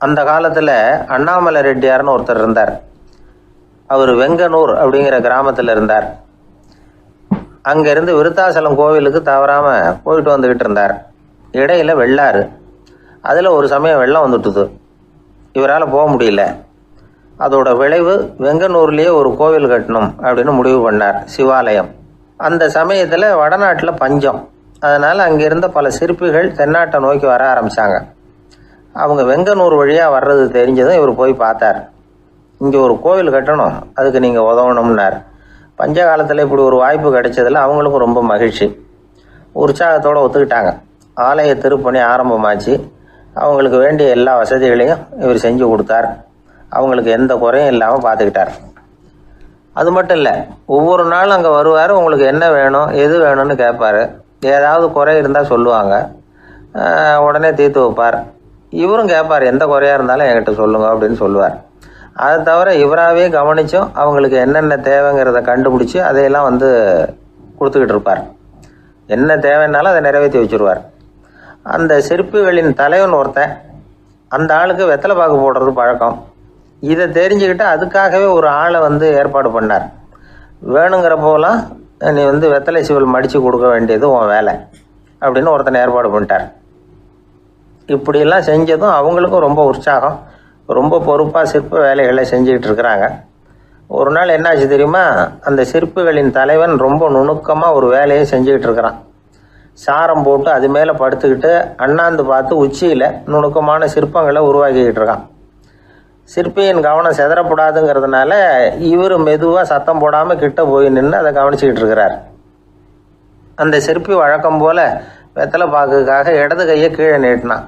அந்த காலத்தில் அண்ணாமலை ரெட்டியார்னு ஒருத்தர் இருந்தார். அவர் வெங்கனூர் அப்படிங்கிற கிராமத்தில் இருந்தார். அங்கேருந்து விருத்தாசலம் கோவிலுக்கு தவறாமல் போயிட்டு வந்துக்கிட்டு இருந்தார். இடையில வெள்ளாறு, அதில் ஒரு சமயம் வெள்ளம் வந்துட்டுது. இவரால் போக முடியல. அதோட விளைவு வெங்கனூர்லேயே ஒரு கோவில் கட்டணும் அப்படின்னு முடிவு பண்ணார், சிவாலயம். அந்த சமயத்தில் வடநாட்டில் பஞ்சம். அதனால் அங்கே இருந்த பல சிற்பிகள் தென்னாட்டை நோக்கி வர ஆரம்பித்தாங்க. அவங்க வெங்கனூர் வழியாக வர்றது தெரிஞ்சதும் இவர் போய் பார்த்தார். இங்கே ஒரு கோவில் கட்டணும், அதுக்கு நீங்கள் உதவணும்னார். பஞ்ச காலத்தில் இப்படி ஒரு வாய்ப்பு கிடைச்சதில் அவங்களுக்கும் ரொம்ப மகிழ்ச்சி. உற்சாகத்தோடு ஒத்துக்கிட்டாங்க. ஆலய திருப்பணி ஆரம்பமாச்சு. அவங்களுக்கு வேண்டிய எல்லா வசதிகளையும் இவர் செஞ்சு கொடுத்தார். அவங்களுக்கு எந்த குறையும் இல்லாமல் பார்த்துக்கிட்டார். அது மட்டும் இல்லை, ஒவ்வொரு நாளும் அங்கே வருவார். உங்களுக்கு என்ன வேணும், எது வேணும்னு கேட்பார். ஏதாவது குறை இருந்தால் சொல்லுவாங்க, உடனே தீர்த்து வைப்பார். இவரும் கேட்பார், எந்த குறையாக இருந்தாலும் என்கிட்ட சொல்லுங்க அப்படின்னு சொல்லுவார். அதை தவிர இவராகவே கவனித்தும் அவங்களுக்கு என்னென்ன தேவைங்கிறத கண்டுபிடிச்சி அதையெல்லாம் கொடுத்துக்கிட்டு இருப்பார். என்ன தேவைன்னாலும் அதை நிறைவேற்றி வச்சுருவார். அந்த சிற்பிகளின் தலைவன் ஒருத்தன், அந்த ஆளுக்கு வெத்தலை பாக்கு போடுறது பழக்கம். இதை தெரிஞ்சுக்கிட்டு அதுக்காகவே ஒரு ஆளை ஏற்பாடு பண்ணார். வேணுங்கிறப்போலாம் நீ வெத்தலை சிவல் மடித்து கொடுக்க வேண்டியது உன் வேலை அப்படின்னு ஒருத்தனை ஏற்பாடு பண்ணிட்டார். இப்படியெல்லாம் செஞ்சதும் அவங்களுக்கும் ரொம்ப உற்சாகம். ரொம்ப பொறுப்பாக சிற்ப வேலைகளை செஞ்சுக்கிட்டு இருக்கிறாங்க. ஒரு நாள் என்னாச்சு தெரியுமா? அந்த சிற்பிகளின் தலைவன் ரொம்ப நுணுக்கமாக ஒரு வேலையை செஞ்சுக்கிட்டு இருக்கிறான். சாரம் போட்டு அது மேலே படுத்துக்கிட்டு அண்ணாந்து பார்த்து உச்சியில் நுணுக்கமான சிற்பங்களை உருவாக்கிக்கிட்டு இருக்கான். சிற்பியின் கவனம் செதறப்படாதுங்கிறதுனால இவர் மெதுவாக சத்தம் போடாமல் கிட்ட போய் நின்று அதை கவனிச்சிக்கிட்டு இருக்கிறார். அந்த சிற்பி வழக்கம் போல் வெத்தலை பாக்குக்காக இடது கையை கீழே நீட்டினான்.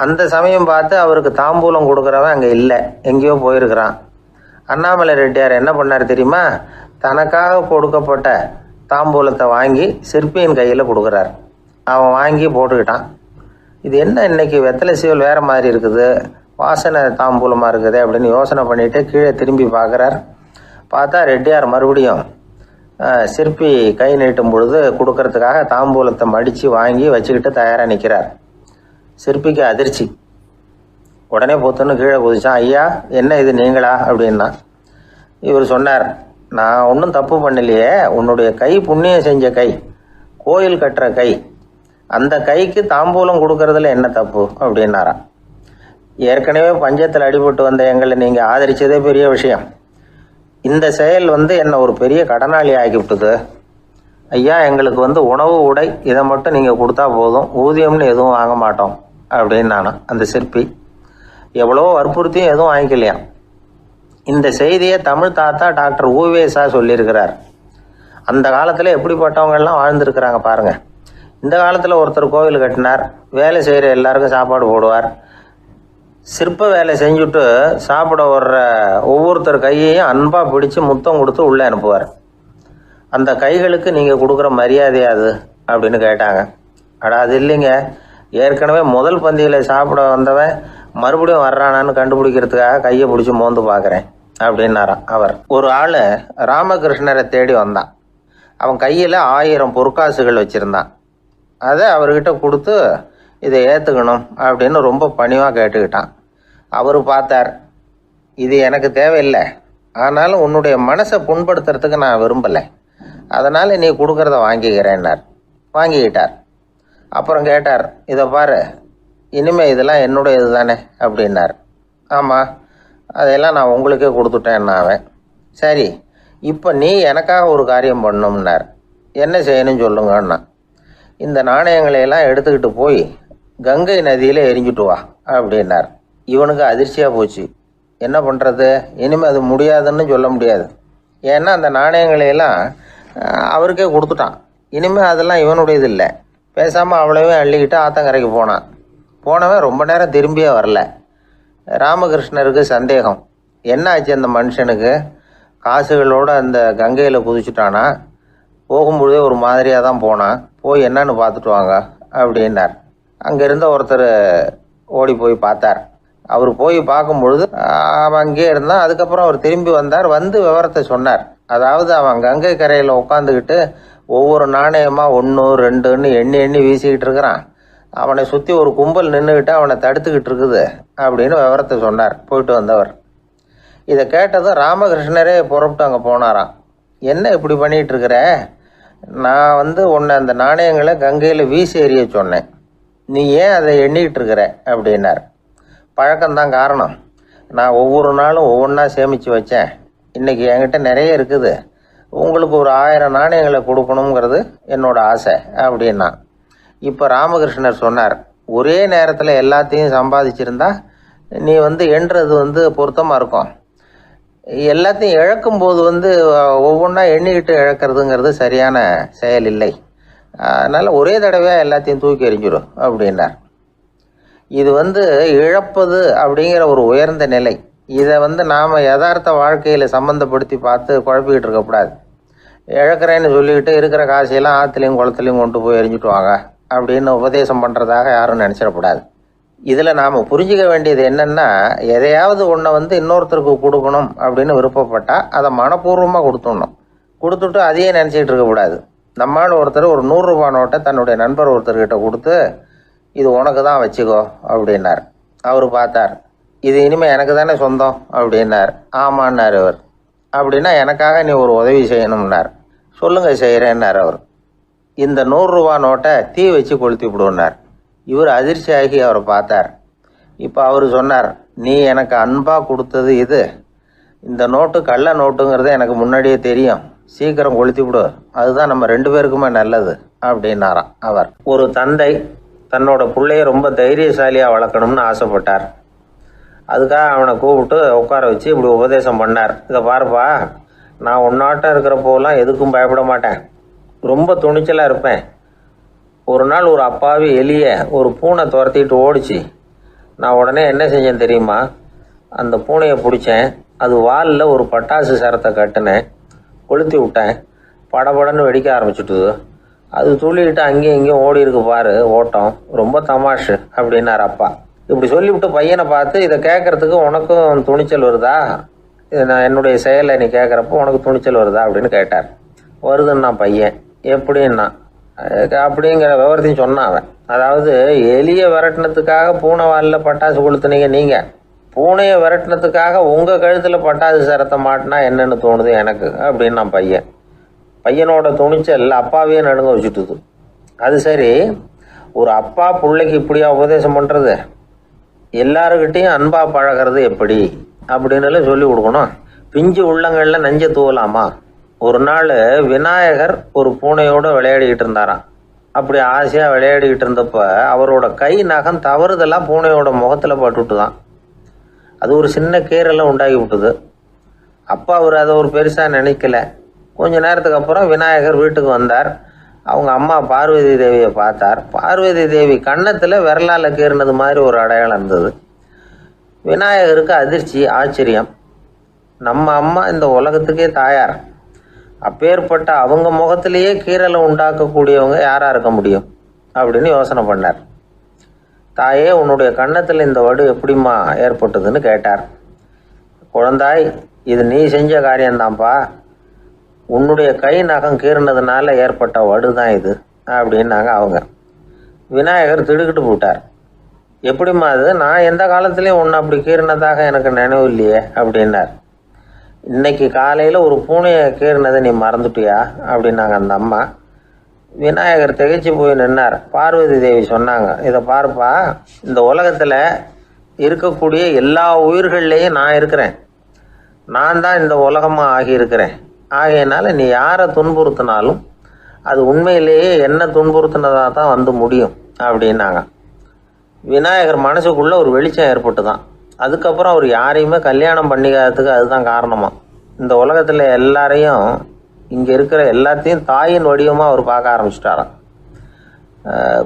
அந்த சமயம் பார்த்து அவருக்கு தாம்பூலம் கொடுக்குறவன் அங்கே இல்லை, எங்கேயோ போயிருக்கிறான். அண்ணாமலை ரெட்டியார் என்ன பண்ணார் தெரியுமா? தனக்காக கொடுக்கப்பட்ட தாம்பூலத்தை வாங்கி சிற்பியின் கையில் கொடுக்குறார். அவன் வாங்கி போட்டுக்கிட்டான். இது என்ன இன்னைக்கு வெத்தலை சீவல் வேறு மாதிரி இருக்குது, வாசனை தாம்பூலமாக இருக்குது அப்படின்னு யோசனை பண்ணிவிட்டு கீழே திரும்பி பார்க்குறார். பார்த்தா ரெட்டியார் மறுபடியும் சிற்பி கை நீட்டும் பொழுது கொடுக்கறதுக்காக தாம்பூலத்தை மடித்து வாங்கி வச்சுக்கிட்டு தயாராக நிற்கிறார். சிற்பிக்கு அதிர்ச்சி. உடனே பொத்துன்னு கீழே குதிச்சான். ஐயா, என்ன இது நீங்களா அப்படின்னா. இவர் சொன்னார், நான் ஒன்றும் தப்பு பண்ணலையே, உன்னுடைய கை புண்ணியம் செஞ்ச கை, கோயில் கட்டுற கை, அந்த கைக்கு தாம்பூலம் கொடுக்கறதுல என்ன தப்பு அப்படின்னாராம். ஏற்கனவே பஞ்சத்தில் அடிபட்டு வந்த எங்களை நீங்கள் ஆதரித்ததே பெரிய விஷயம். இந்த செயல் என்னை ஒரு பெரிய கடனாளி ஆகிவிட்டது. ஐயா, எங்களுக்கு உணவு உடை இதை மட்டும் நீங்கள் கொடுத்தா போதும், ஊதியம்னு எதுவும் வாங்க மாட்டோம் அப்படின்னு நானும். அந்த சிற்பி எவ்வளோ வற்புறுத்தியும் எதுவும் வாங்கிக்கலையாம். இந்த செய்தியை தமிழ் தாத்தா டாக்டர் ஊவேசா சொல்லியிருக்கிறார். அந்த காலத்தில் எப்படிப்பட்டவங்கெல்லாம் வாழ்ந்துருக்கிறாங்க பாருங்கள். இந்த காலத்தில் ஒருத்தர் கோவில் கட்டினார், வேலை செய்கிற எல்லாருக்கும் சாப்பாடு போடுவார். சிற்ப வேலை செஞ்சுட்டு சாப்பிட வர்ற ஒவ்வொருத்தர் கையையும் அன்பாக பிடிச்சி முத்தம் கொடுத்து உள்ளே அனுப்புவார். அந்த கைகளுக்கு நீங்கள் கொடுக்குற மரியாதையாது அப்படின்னு கேட்டாங்க. அது இல்லைங்க, ஏற்கனவே முதல் பந்தியில் சாப்பிட வந்தவன் மறுபடியும் வர்றானான்னு கண்டுபிடிக்கிறதுக்காக கையை பிடிச்சி மோந்து பார்க்குறேன் அப்படின்னாராம் அவர். ஒரு ஆள் ராமகிருஷ்ணரை தேடி வந்தான். அவன் கையில் 1000 பொற்காசுகள் வச்சுருந்தான். அதை அவர்கிட்ட கொடுத்து இதை ஏற்றுக்கணும் அப்படின்னு ரொம்ப பணிவாக கேட்டுக்கிட்டான். அவர் பார்த்தார், இது எனக்கு தேவையில்லை, ஆனாலும் உன்னுடைய மனசை புண்படுத்துறதுக்கு நான் விரும்பலை, அதனால் நீ கொடுக்குறத வாங்கிக்கிறேன்னார். வாங்கிக்கிட்டார். அப்புறம் கேட்டார், இதை பாரு, இனிமேல் இதெல்லாம் என்னுடைய இது தானே அப்படின்னார். ஆமாம், அதையெல்லாம் நான் உங்களுக்கே கொடுத்துட்டேன் அவன். சரி, இப்போ நீ எனக்காக ஒரு காரியம் பண்ணணும்னார். என்ன செய்யணும்னு சொல்லுங்கன்னா, இந்த நாணயங்களையெல்லாம் எடுத்துக்கிட்டு போய் கங்கை நதியில் எரிஞ்சுட்டு வா அப்படின்னார். இவனுக்கு அதிர்ச்சியாக போச்சு. என்ன பண்ணுறது, இனிமேல் அது முடியாதுன்னு சொல்ல முடியாது. ஏன்னா அந்த நாணயங்களையெல்லாம் அவருக்கே கொடுத்துட்டான். இனிமேல் அதெல்லாம் இவனுடையது இல்லை. பேசாமல் அவ்வளோவே அள்ளிக்கிட்டு ஆத்தங்கரைக்கு போனான். போனவன் ரொம்ப நேரம் திரும்பியே வரல. ராமகிருஷ்ணருக்கு சந்தேகம், என்ன ஆச்சு அந்த மனுஷனுக்கு, காசுகளோடு அந்த கங்கையில் குதிச்சுட்டானா, போகும்பொழுதே ஒரு மாதிரியாக தான் போனான், போய் என்னன்னு பார்த்துட்டு வாங்க அப்படின்னார். அங்கே இருந்த ஒருத்தர் ஓடி போய் பார்த்தார். அவர் போய் பார்க்கும்பொழுது அவன் அங்கேயே இருந்தான். அதுக்கப்புறம் அவர் திரும்பி வந்தார். விவரத்தை சொன்னார். அதாவது அவன் கங்கை கரையில் உட்காந்துக்கிட்டு ஒவ்வொரு நாணயமாக 1 2ன்னு எண்ணி வீசிக்கிட்டு இருக்கிறான். அவனை சுற்றி ஒரு கும்பல் நின்றுக்கிட்டு அவனை தடுத்துக்கிட்டு இருக்குது அப்படின்னு விவரத்தை சொன்னார் போயிட்டு வந்தவர். இதை கேட்டதும் ராமகிருஷ்ணரே புறப்பட்டு அங்கே போனாராம். என்ன இப்படி பண்ணிகிட்டு இருக்கிற? நான் உன்னை அந்த நாணயங்களை கங்கையில் வீசி எறிய சொன்னேன், நீ ஏன் அதை எண்ணிக்கிட்டு இருக்கிற அப்படின்னார். பழக்கம்தான் காரணம். நான் ஒவ்வொரு நாளும் ஒவ்வொன்றா சேமித்து வச்சேன். இன்றைக்கி என்கிட்ட நிறைய இருக்குது. உங்களுக்கு ஒரு 1000 நாணயங்களை கொடுக்கணுங்கிறது என்னோட ஆசை அப்படின்னா. இப்போ ராமகிருஷ்ணர் சொன்னார், ஒரே நேரத்தில் எல்லாத்தையும் சம்பாதிச்சிருந்தா நீ எண்ணுறது பொருத்தமாக இருக்கும். எல்லாத்தையும் இழக்கும்போது ஒவ்வொன்றா எண்ணிக்கிட்டு இழக்கிறதுங்கிறது சரியான செயல் இல்லை. அதனால் ஒரே தடவையாக எல்லாத்தையும் தூக்கி எறிஞ்சிடும் அப்படின்னார். இது இழப்பது அப்படிங்கிற ஒரு உயர்ந்த நிலை. இதை நாம் யதார்த்த வாழ்க்கையில் சம்மந்தப்படுத்தி பார்த்து குழப்பிக்கிட்டு இருக்கக்கூடாது. இழக்கிறேன்னு சொல்லிக்கிட்டு இருக்கிற காசையெல்லாம் ஆற்றுலையும் குளத்துலையும் கொண்டு போய் எரிஞ்சிட்டு வாங்க அப்படின்னு உபதேசம் பண்ணுறதாக யாரும் நினச்சிடக்கூடாது. இதில் நாம் புரிஞ்சிக்க வேண்டியது என்னென்னா, எதையாவது ஒன்றை இன்னொருத்தருக்கு கொடுக்கணும் அப்படின்னு விருப்பப்பட்டால் அதை மனப்பூர்வமாக கொடுத்துட்டு அதையே நினச்சிக்கிட்டு இருக்கக்கூடாது. நம்மால் ஒருத்தர் ஒரு 100 ரூபா நோட்டை தன்னுடைய நண்பர் ஒருத்தர்கிட்ட கொடுத்து, இது உனக்கு தான் வச்சுக்கோ அப்படின்னார். அவர் பார்த்தார், இது இனிமேல் எனக்கு தானே சொந்தம் அப்படின்னார். ஆமான்னார் அவர். அப்படின்னா எனக்காக நீ ஒரு உதவி செய்யணும்னார். சொல்லுங்கள் செய்கிறேன்னார் அவர். இந்த 100 ரூபா நோட்டை தீ வச்சு கொளுத்தி விடுனார். இவர் அதிர்ச்சியாகி அவரை பார்த்தார். இப்போ அவர் சொன்னார், நீ எனக்கு அன்பாக கொடுத்தது இது. இந்த நோட்டு கள்ள நோட்டுங்கிறது எனக்கு முன்னாடியே தெரியும். சீக்கிரம் கொளுத்தி விடு, அதுதான் நம்ம 2 பேருக்குமே நல்லது அப்படின்னாராம் அவர். ஒரு தந்தை தன்னோட பிள்ளைய ரொம்ப தைரியசாலியாக வளர்க்கணும்னு ஆசைப்பட்டார். அதுக்காக அவனை கூப்பிட்டு உட்கார வச்சு இப்படி உபதேசம் பண்ணார். இதை பாருப்பா, நான் உன்னாட்டம் இருக்கிறப்போலாம் எதுக்கும் பயப்பட மாட்டேன், ரொம்ப துணிச்சலாக இருப்பேன். ஒரு நாள் ஒரு அப்பாவி எலிய ஒரு பூனை துரத்திட்டு ஓடிச்சு. நான் உடனே என்ன செஞ்சேன் தெரியுமா? அந்த பூனையை பிடிச்சேன், அது வாலில் ஒரு பட்டாசு சரத்தை கட்டினேன், கொளுத்தி விட்டேன். படபடன்னு வெடிக்க ஆரம்பிச்சுட்டுது. அது துள்ளிக்கிட்டு அங்கேயும் இங்கேயும் ஓடி இருக்கு பாரு ஓட்டம், ரொம்ப தமாஷு அப்படின்னார் அப்பா. இப்படி சொல்லிவிட்டு பையனை பார்த்து, இதை கேட்கறதுக்கு உனக்கும் துணிச்சல் வருதா? இது நான் என்னுடைய செயலை நீ கேட்குறப்போ உனக்கு துணிச்சல் வருதா அப்படின்னு கேட்டார். வருதுன்னா பையன். எப்படின்னா அப்படிங்கிற விவரத்தையும் சொன்னான் அவன். அதாவது எலியை விரட்டினத்துக்காக பூனை வாலில் பட்டாசு கொளுத்துனீங்க நீங்கள், பூனையை விரட்டினத்துக்காக உங்கள் கழுத்தில் பட்டாசு சரத்தை மாட்டினா என்னென்னு தோணுது எனக்கு அப்படின்னா பையன். பையனோட துணிச்சல் அப்பாவையே நடுங்க வச்சுட்டுது. அது சரி, ஒரு அப்பா பிள்ளைக்கு இப்படியா உபதேசம் பண்ணுறது? எல்லாருக்கிட்டையும் அன்பாக பழகிறது எப்படி அப்படின்னு சொல்லி கொடுக்கணும். பிஞ்சு உள்ளங்களில் நஞ்சை தூவலாமா? ஒரு நாள் விநாயகர் ஒரு பூனையோடு விளையாடிக்கிட்டு இருந்தாராம். அப்படி ஆசையாக விளையாடிக்கிட்டு இருந்தப்ப அவரோட கை நகம் தவறுதெல்லாம் பூனையோட முகத்தில் பட்டுட்டு தான். அது ஒரு சின்ன கீறலை உண்டாகி விட்டுது. அப்பா அவர் அதை ஒரு பெருசாக நினைக்கல. கொஞ்ச நேரத்துக்கு அப்புறம் விநாயகர் வீட்டுக்கு வந்தார். அவங்க அம்மா பார்வதி தேவியை பார்த்தார். பார்வதி தேவி கன்னத்தில் விரலால் கீறினது மாதிரி ஒரு அடையாளம் இருந்தது. விநாயகருக்கு அதிர்ச்சி, ஆச்சரியம். நம்ம அம்மா இந்த உலகத்துக்கே தாயார், அப்பேற்பட்ட அவங்க முகத்திலேயே கீறலை உண்டாக்கக்கூடியவங்க யாராக இருக்க முடியும் அப்படின்னு யோசனை பண்ணார். தாயே, உன்னுடைய கன்னத்தில் இந்த வடு எப்படிம்மா ஏற்பட்டதுன்னு கேட்டார். குழந்தாய், இது நீ செஞ்ச காரியம்தான்ப்பா, உன்னுடைய கை நகம் கீறினதுனால ஏற்பட்ட வடு தான் இது அப்படின்னாங்க அவங்க. விநாயகர் திடுக்கிட்டு போட்டார். எப்படிம்மா அது? நான் எந்த காலத்துலேயும் ஒன்று அப்படி கீறினதாக எனக்கு நினைவு இல்லையே அப்படின்னார். இன்னைக்கு காலையில் ஒரு பூனையை கீறினதை நீ மறந்துட்டியா அப்படின்னாங்க அந்த அம்மா. விநாயகர் திகைச்சு போய் நின்னார். பார்வதி தேவி சொன்னாங்க, இதை பாருப்பா, இந்த உலகத்தில் இருக்கக்கூடிய எல்லா உயிர்கள்லேயும் நான் இருக்கிறேன். நான் தான் இந்த உலகமாக ஆகியிருக்கிறேன். ஆகையினால நீ யாரை துன்புறுத்தினாலும் அது உண்மையிலேயே என்ன துன்புறுத்தினதாக தான் முடியும் அப்படின்னாங்க. விநாயகர் மனசுக்குள்ளே ஒரு வெளிச்சம் ஏற்பட்டு தான். அதுக்கப்புறம் அவர் யாரையுமே கல்யாணம் பண்ணிக்காததுக்கு அதுதான் காரணமாக. இந்த உலகத்தில் எல்லாரையும், இங்கே இருக்கிற எல்லாத்தையும் தாயின் வடிவமாக அவர் பார்க்க ஆரம்பிச்சிட்டாராம்.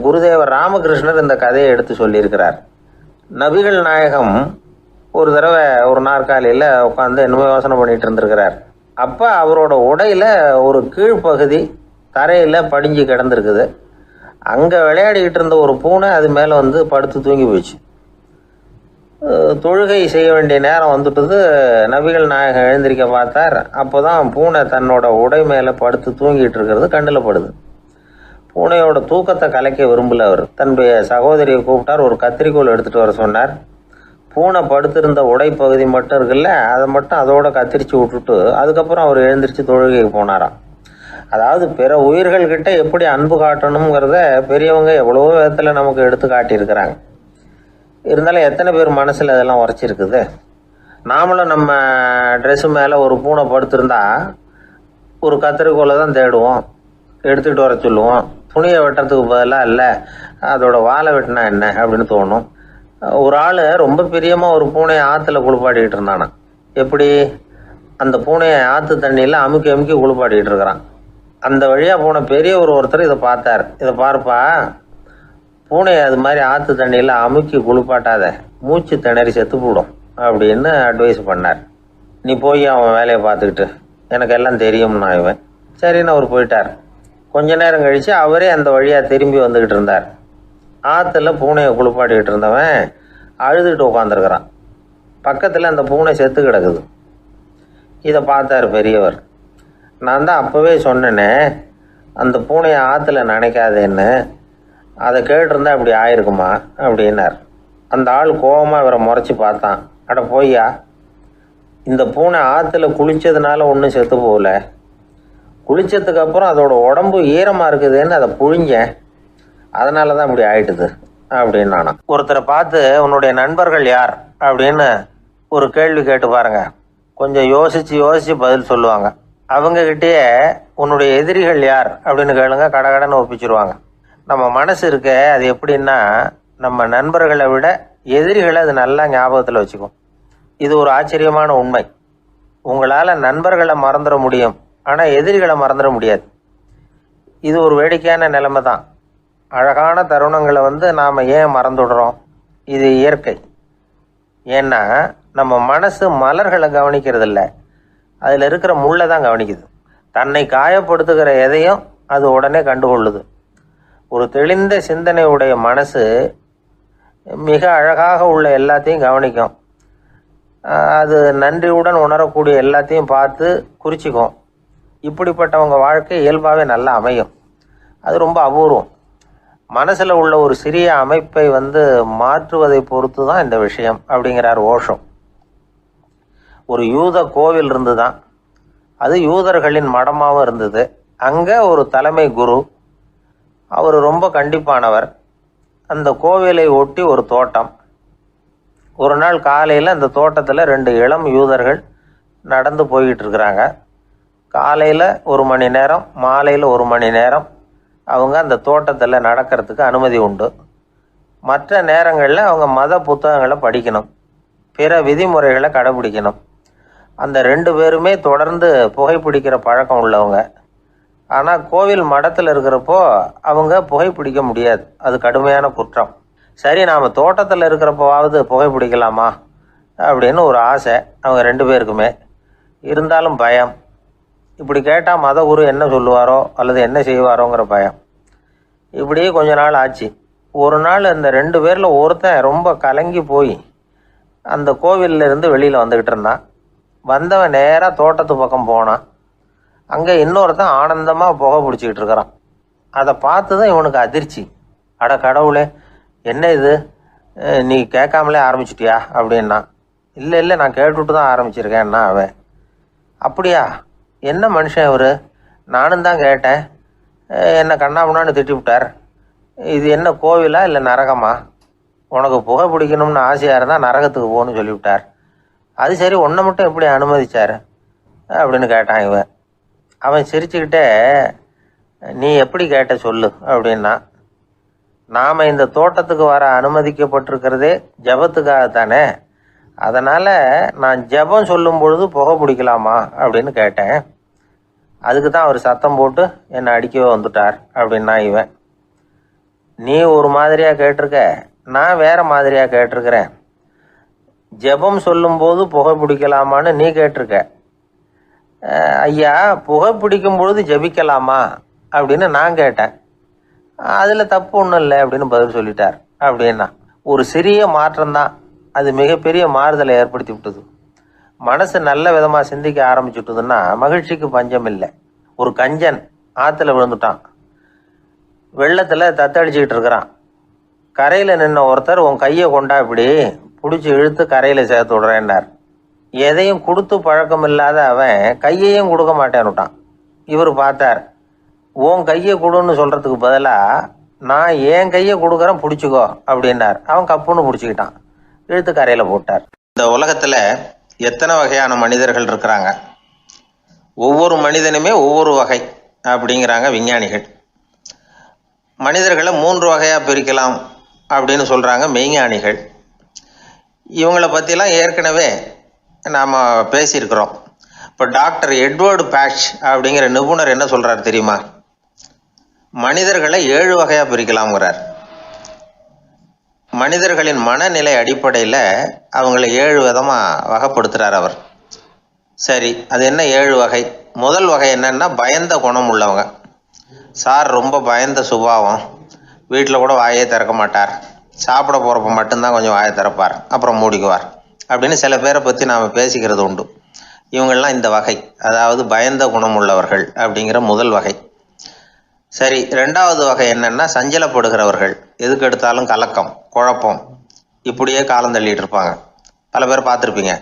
குருதேவர் ராமகிருஷ்ணர் இந்த கதையை எடுத்து சொல்லியிருக்கிறார். நபிகள் நாயகம் ஒரு தடவை ஒரு நாற்காலியில் உட்காந்து என்னமோ யோசனை பண்ணிகிட்டு இருந்திருக்கிறார். அப்போ அவரோட உடையில் ஒரு கீழ்ப்பகுதி தரையில் படிஞ்சு கிடந்திருக்குது. அங்கே விளையாடிக்கிட்டு இருந்த ஒரு பூனை அது மேலே படுத்து தூங்கி போயிடுச்சு. தொழுகை செய்ய வேண்டிய நேரம் வந்துட்டது. நபிகள் நாயகம் எழுந்திருக்க பார்த்தார். அப்போ தான் பூனை தன்னோட உடை மேலே படுத்து தூங்கிட்டு இருக்கிறது கண்ணில் படுது. பூனையோட தூக்கத்தை கலைக்க விரும்பல. அவர் தன்னுடைய சகோதரியை கூப்பிட்டார். ஒரு கத்திரிக்கோள் எடுத்துகிட்டு வர சொன்னார். பூனை படுத்திருந்த உடைப்பகுதி மட்டும் இருக்குல்ல, அதை மட்டும் அதோட கத்திரிச்சு விட்டுட்டு அதுக்கப்புறம் அவர் எழுந்திரிச்சு தொழுகைக்கு போனாராம். அதாவது பிற உயிர்கள்கிட்ட எப்படி அன்பு காட்டணுங்கிறத பெரியவங்க எவ்வளவோ விதத்தில் நமக்கு எடுத்து காட்டியிருக்கிறாங்க. இருந்தாலும் எத்தனை பேர் மனசில் அதெல்லாம் உரைச்சிருக்குது. நாமளும் நம்ம ட்ரெஸ்ஸு மேலே ஒரு பூனை படுத்திருந்தா ஒரு கத்திரிக்கோலை தான் தேடுவோம், எடுத்துகிட்டு வர சொல்லுவோம். துணியை வெட்டுறதுக்கு பதிலாக இல்லை அதோட வாழை வெட்டினா என்ன அப்படின்னு தோணும். ஒரு ஆள் ரொம்ப பிரியமாக ஒரு பூனையை ஆற்றுல குளிப்பாட்டிக்கிட்டு இருந்தானா. எப்படி? அந்த பூனையை ஆற்று தண்ணியில் அமுக்கி அமுக்கி குளிப்பாட்டிக்கிட்டு இருக்கிறான். அந்த வழியாக போன பெரிய ஒருத்தர் இதை பார்த்தார். இதை பார்ப்பா, பூனையை அது மாதிரி ஆற்று தண்ணியில் அமுக்கி குளிப்பாட்டாத, மூச்சு திணறி செத்து போடும் அப்படின்னு அட்வைஸ் பண்ணார். நீ போய் அவன் வேலையை பார்த்துக்கிட்டு, எனக்கு எல்லாம் தெரியும்னா இவன். சரின்னு அவர் போயிட்டார். கொஞ்ச நேரம் கழித்து அவரே அந்த வழியாக திரும்பி வந்துக்கிட்டு இருந்தார். ஆற்றுல பூனையை குளிப்பாட்டிக்கிட்டு இருந்தவன் அழுதுகிட்டு உட்காந்துருக்கிறான். பக்கத்தில் அந்த பூனை செத்து கிடக்குது. இதை பார்த்தார் பெரியவர். நான் தான் அப்போவே சொன்னேனே அந்த பூனையை ஆற்றுல நினைக்காதேன்னு, அதை கேட்டிருந்தா இப்படி ஆயிருக்குமா அப்படின்னார். அந்த ஆள் கோபமாக இவரை முறைச்சி பார்த்தான். அட போய்யா, இந்த பூனை ஆற்றுல குளித்ததுனால ஒன்றும் செத்து போகல, குளித்ததுக்கு அப்புறம் அதோட உடம்பு ஈரமாக இருக்குதுன்னு அதை புழிஞ்சேன், அதனால தான் இப்படி ஆயிட்டுது அப்படின்னு நானா. ஒருத்தரை பார்த்து உன்னுடைய நண்பர்கள் யார் அப்படின்னு ஒரு கேள்வி கேட்டு பாருங்க. கொஞ்சம் யோசித்து பதில் சொல்லுவாங்க. அவங்கக்கிட்டேயே உன்னுடைய எதிரிகள் யார் அப்படின்னு கேளுங்க, கடகடன்னு ஒப்பிச்சிருவாங்க. நம்ம மனசு இருக்க அது எப்படின்னா, நம்ம நண்பர்களை விட எதிரிகளை அது நல்லா ஞாபகத்தில் வச்சுக்கும். இது ஒரு ஆச்சரியமான உண்மை. உங்களால் நண்பர்களை மறந்துட முடியும், ஆனால் எதிரிகளை மறந்துட முடியாது. இது ஒரு வேடிக்கையான நிலைமை தான். அழகான தருணங்களை நாம் ஏன் மறந்துடுறோம்? இது இயற்கை. ஏன்னா நம்ம மனசு மலர்களை கவனிக்கிறது இல்லை, அதில் இருக்கிற முள்ளை தான் கவனிக்குது. தன்னை காயப்படுத்துகிற எதையும் அது உடனே கண்டுகொள்ளுது. ஒரு தெளிந்த சிந்தனையுடைய மனசு மிக அழகாக உள்ள எல்லாத்தையும் கவனிக்கும். அது நன்றியுடன் உணரக்கூடிய எல்லாத்தையும் பார்த்து குறிச்சிக்கும். இப்படிப்பட்டவங்க வாழ்க்கை இயல்பாகவே நல்லா அமையும். அது ரொம்ப அபூர்வம். மனசில் உள்ள ஒரு சிறிய அமைப்பை மாற்றுவதை பொறுத்து தான் இந்த விஷயம் அப்படிங்கிறார் ஓஷோ. ஒரு யூத கோவில் இருந்து தான், அது யூதர்களின் மடமாகவும் இருந்தது. அங்கே ஒரு தலைமை குரு, அவர் ரொம்ப கண்டிப்பானவர். அந்த கோவிலை ஒட்டி ஒரு தோட்டம். ஒரு நாள் காலையில் அந்த தோட்டத்தில் 2 இளம் யூதர்கள் நடந்து போய்கிட்டு இருக்கிறாங்க. காலையில் 1 மணி நேரம், மாலையில் 1 மணி நேரம் அவங்க அந்த தோட்டத்தில் நடக்கிறதுக்கு அனுமதி உண்டு. மற்ற நேரங்களில் அவங்க மத புத்தகங்களை படிக்கணும், பிற விதிமுறைகளை கடைபிடிக்கணும். அந்த 2 பேருமே தொடர்ந்து புகைப்பிடிக்கிற பழக்கம் உள்ளவங்க. ஆனால் கோவில் மடத்தில் இருக்கிறப்போ அவங்க புகைப்பிடிக்க முடியாது, அது கடுமையான குற்றம். சரி, நாம் தோட்டத்தில் இருக்கிறப்போவாவது புகைப்பிடிக்கலாமா அப்படின்னு ஒரு ஆசை அவங்க 2 பேருக்குமே. இருந்தாலும் பயம். இப்படி கேட்டால் மதகுரு என்ன சொல்லுவாரோ அல்லது என்ன செய்வாரோங்கிற பயம். இப்படியே கொஞ்ச நாள் ஆச்சு. ஒரு நாள் இந்த 2 பேரில் ஒருத்தன் ரொம்ப கலங்கி போய் அந்த கோவிலில் இருந்து வெளியில் வந்துக்கிட்டு இருந்தான். வந்தவன் நேராக தோட்டத்து பக்கம் போனான். அங்கே இன்னொருத்தன் ஆனந்தமாக புகை பிடிச்சிக்கிட்டு இருக்கிறான். அதை பார்த்து தான் இவனுக்கு அதிர்ச்சி. அட கடவுளே, என்ன இது, நீ கேட்காமலே ஆரம்பிச்சிட்டியா அப்படின்னா. இல்லை நான் கேட்டுவிட்டு தான் ஆரம்பிச்சிருக்கேன்னா அவன். அப்படியா, என்ன மனுஷன் இவர், நானும் தான் கேட்டேன், என்னை கண்ணாமுன்னான்னு திட்டி விட்டார். இது என்ன கோவிலா இல்லை நரகமா? உனக்கு புகை பிடிக்கணும்னு ஆசையாக இருந்தால் நரகத்துக்கு போகணும்னு சொல்லிவிட்டார். அது சரி, உன்னை மட்டும் எப்படி அனுமதிச்சார் அப்படின்னு கேட்டான் இவன். அவன் சிரிச்சுக்கிட்டே, நீ எப்படி கேட்ட சொல்லு அப்படின்னா. நாம் இந்த தோட்டத்துக்கு வர அனுமதிக்கப்பட்டிருக்கிறதே ஜபத்துக்காகத்தானே, அதனால் நான் ஜபம் சொல்லும் பொழுது புகை பிடிக்கலாமா அப்படின்னு கேட்டேன். அதுக்கு தான் அவர் சத்தம் போட்டு என்னை அடிக்கவே வந்துட்டார் அப்படின்னா இவன். நீ ஒரு மாதிரியாக கேட்டிருக்க, நான் வேறு மாதிரியாக கேட்டிருக்கிறேன். ஜெபம் சொல்லும்போது புகை பிடிக்கலாமான்னு நீ கேட்டிருக்க. ஐயா, புகை பிடிக்கும் பொழுது ஜபிக்கலாமா அப்படின்னு நான் கேட்டேன். அதில் தப்பு ஒன்றும் இல்லை அப்படின்னு பதில் சொல்லிட்டார் அப்படின்னா. ஒரு சிறிய மாற்றம்தான் அது மிகப்பெரிய மாறுதலை ஏற்படுத்தி விட்டது. மனசு நல்ல விதமாக சிந்திக்க ஆரம்பிச்சுட்டுதுன்னா மகிழ்ச்சிக்கு பஞ்சம் இல்லை. ஒரு கஞ்சன் ஆற்றுல விழுந்துட்டான். வெள்ளத்தில் தத்தளிச்சுக்கிட்டு இருக்கிறான். கரையில் நின்ன ஒருத்தர் உன் கையை கொண்டா இப்படி பிடிச்சி இழுத்து கரையில் சேர்த்து விடுறேன்னார். எதையும் கொடுத்து பழக்கம் இல்லாத அவன் கையையும் கொடுக்க மாட்டேன்னுட்டான். இவர் பார்த்தார். உன் கையை கொடுன்னு சொல்கிறதுக்கு பதிலாக நான் என் கையை கொடுக்குறேன் பிடிச்சிக்கோ அப்படின்னார். அவன் கப்புன்னு பிடிச்சிக்கிட்டான், இழுத்து கரையில் போட்டார். இந்த உலகத்தில் எத்தனை வகையான மனிதர்கள் இருக்கிறாங்க, ஒவ்வொரு மனிதனுமே ஒவ்வொரு வகை அப்படிங்கிறாங்க விஞ்ஞானிகள். மனிதர்களை 3 வகையாக பிரிக்கலாம் அப்படின்னு சொல்கிறாங்க மெய்ஞானிகள். இவங்களை பற்றிலாம் ஏற்கனவே நாம் பேசியிருக்கிறோம். இப்போ டாக்டர் எட்வர்டு பேட்ச் அப்படிங்கிற நிபுணர் என்ன சொல்கிறார் தெரியுமா? மனிதர்களை 7 வகையாக பிரிக்கலாம்ங்கிறார். மனிதர்களின் மனநிலை அடிப்படையில் அவங்களை 7 விதமாக வகைப்படுத்துகிறார் அவர். சரி, அது என்ன 7 வகை? முதல் வகை என்னன்னா பயந்த குணம் உள்ளவங்க. சார் ரொம்ப பயந்த சுபாவம், வீட்டில் கூட வாயை திறக்க மாட்டார், சாப்பிட போகிறப்ப மட்டும்தான் கொஞ்சம் வாயை திறப்பார், அப்புறம் மூடிக்குவார் அப்படின்னு சில பேரை பற்றி நாம் பேசிக்கிறது உண்டு. இவங்கள்லாம் இந்த வகை, அதாவது பயந்த குணம் உள்ளவர்கள் அப்படிங்கிற முதல் வகை. சரி, 2வது வகை என்னன்னா சஞ்சலப்படுகிறவர்கள், எதுக்கு எடுத்தாலும் கலக்கம் குழப்பம் இப்படியே காலம் தள்ளிட்டு இருப்பாங்க. பல பேர் பார்த்துருப்பீங்க.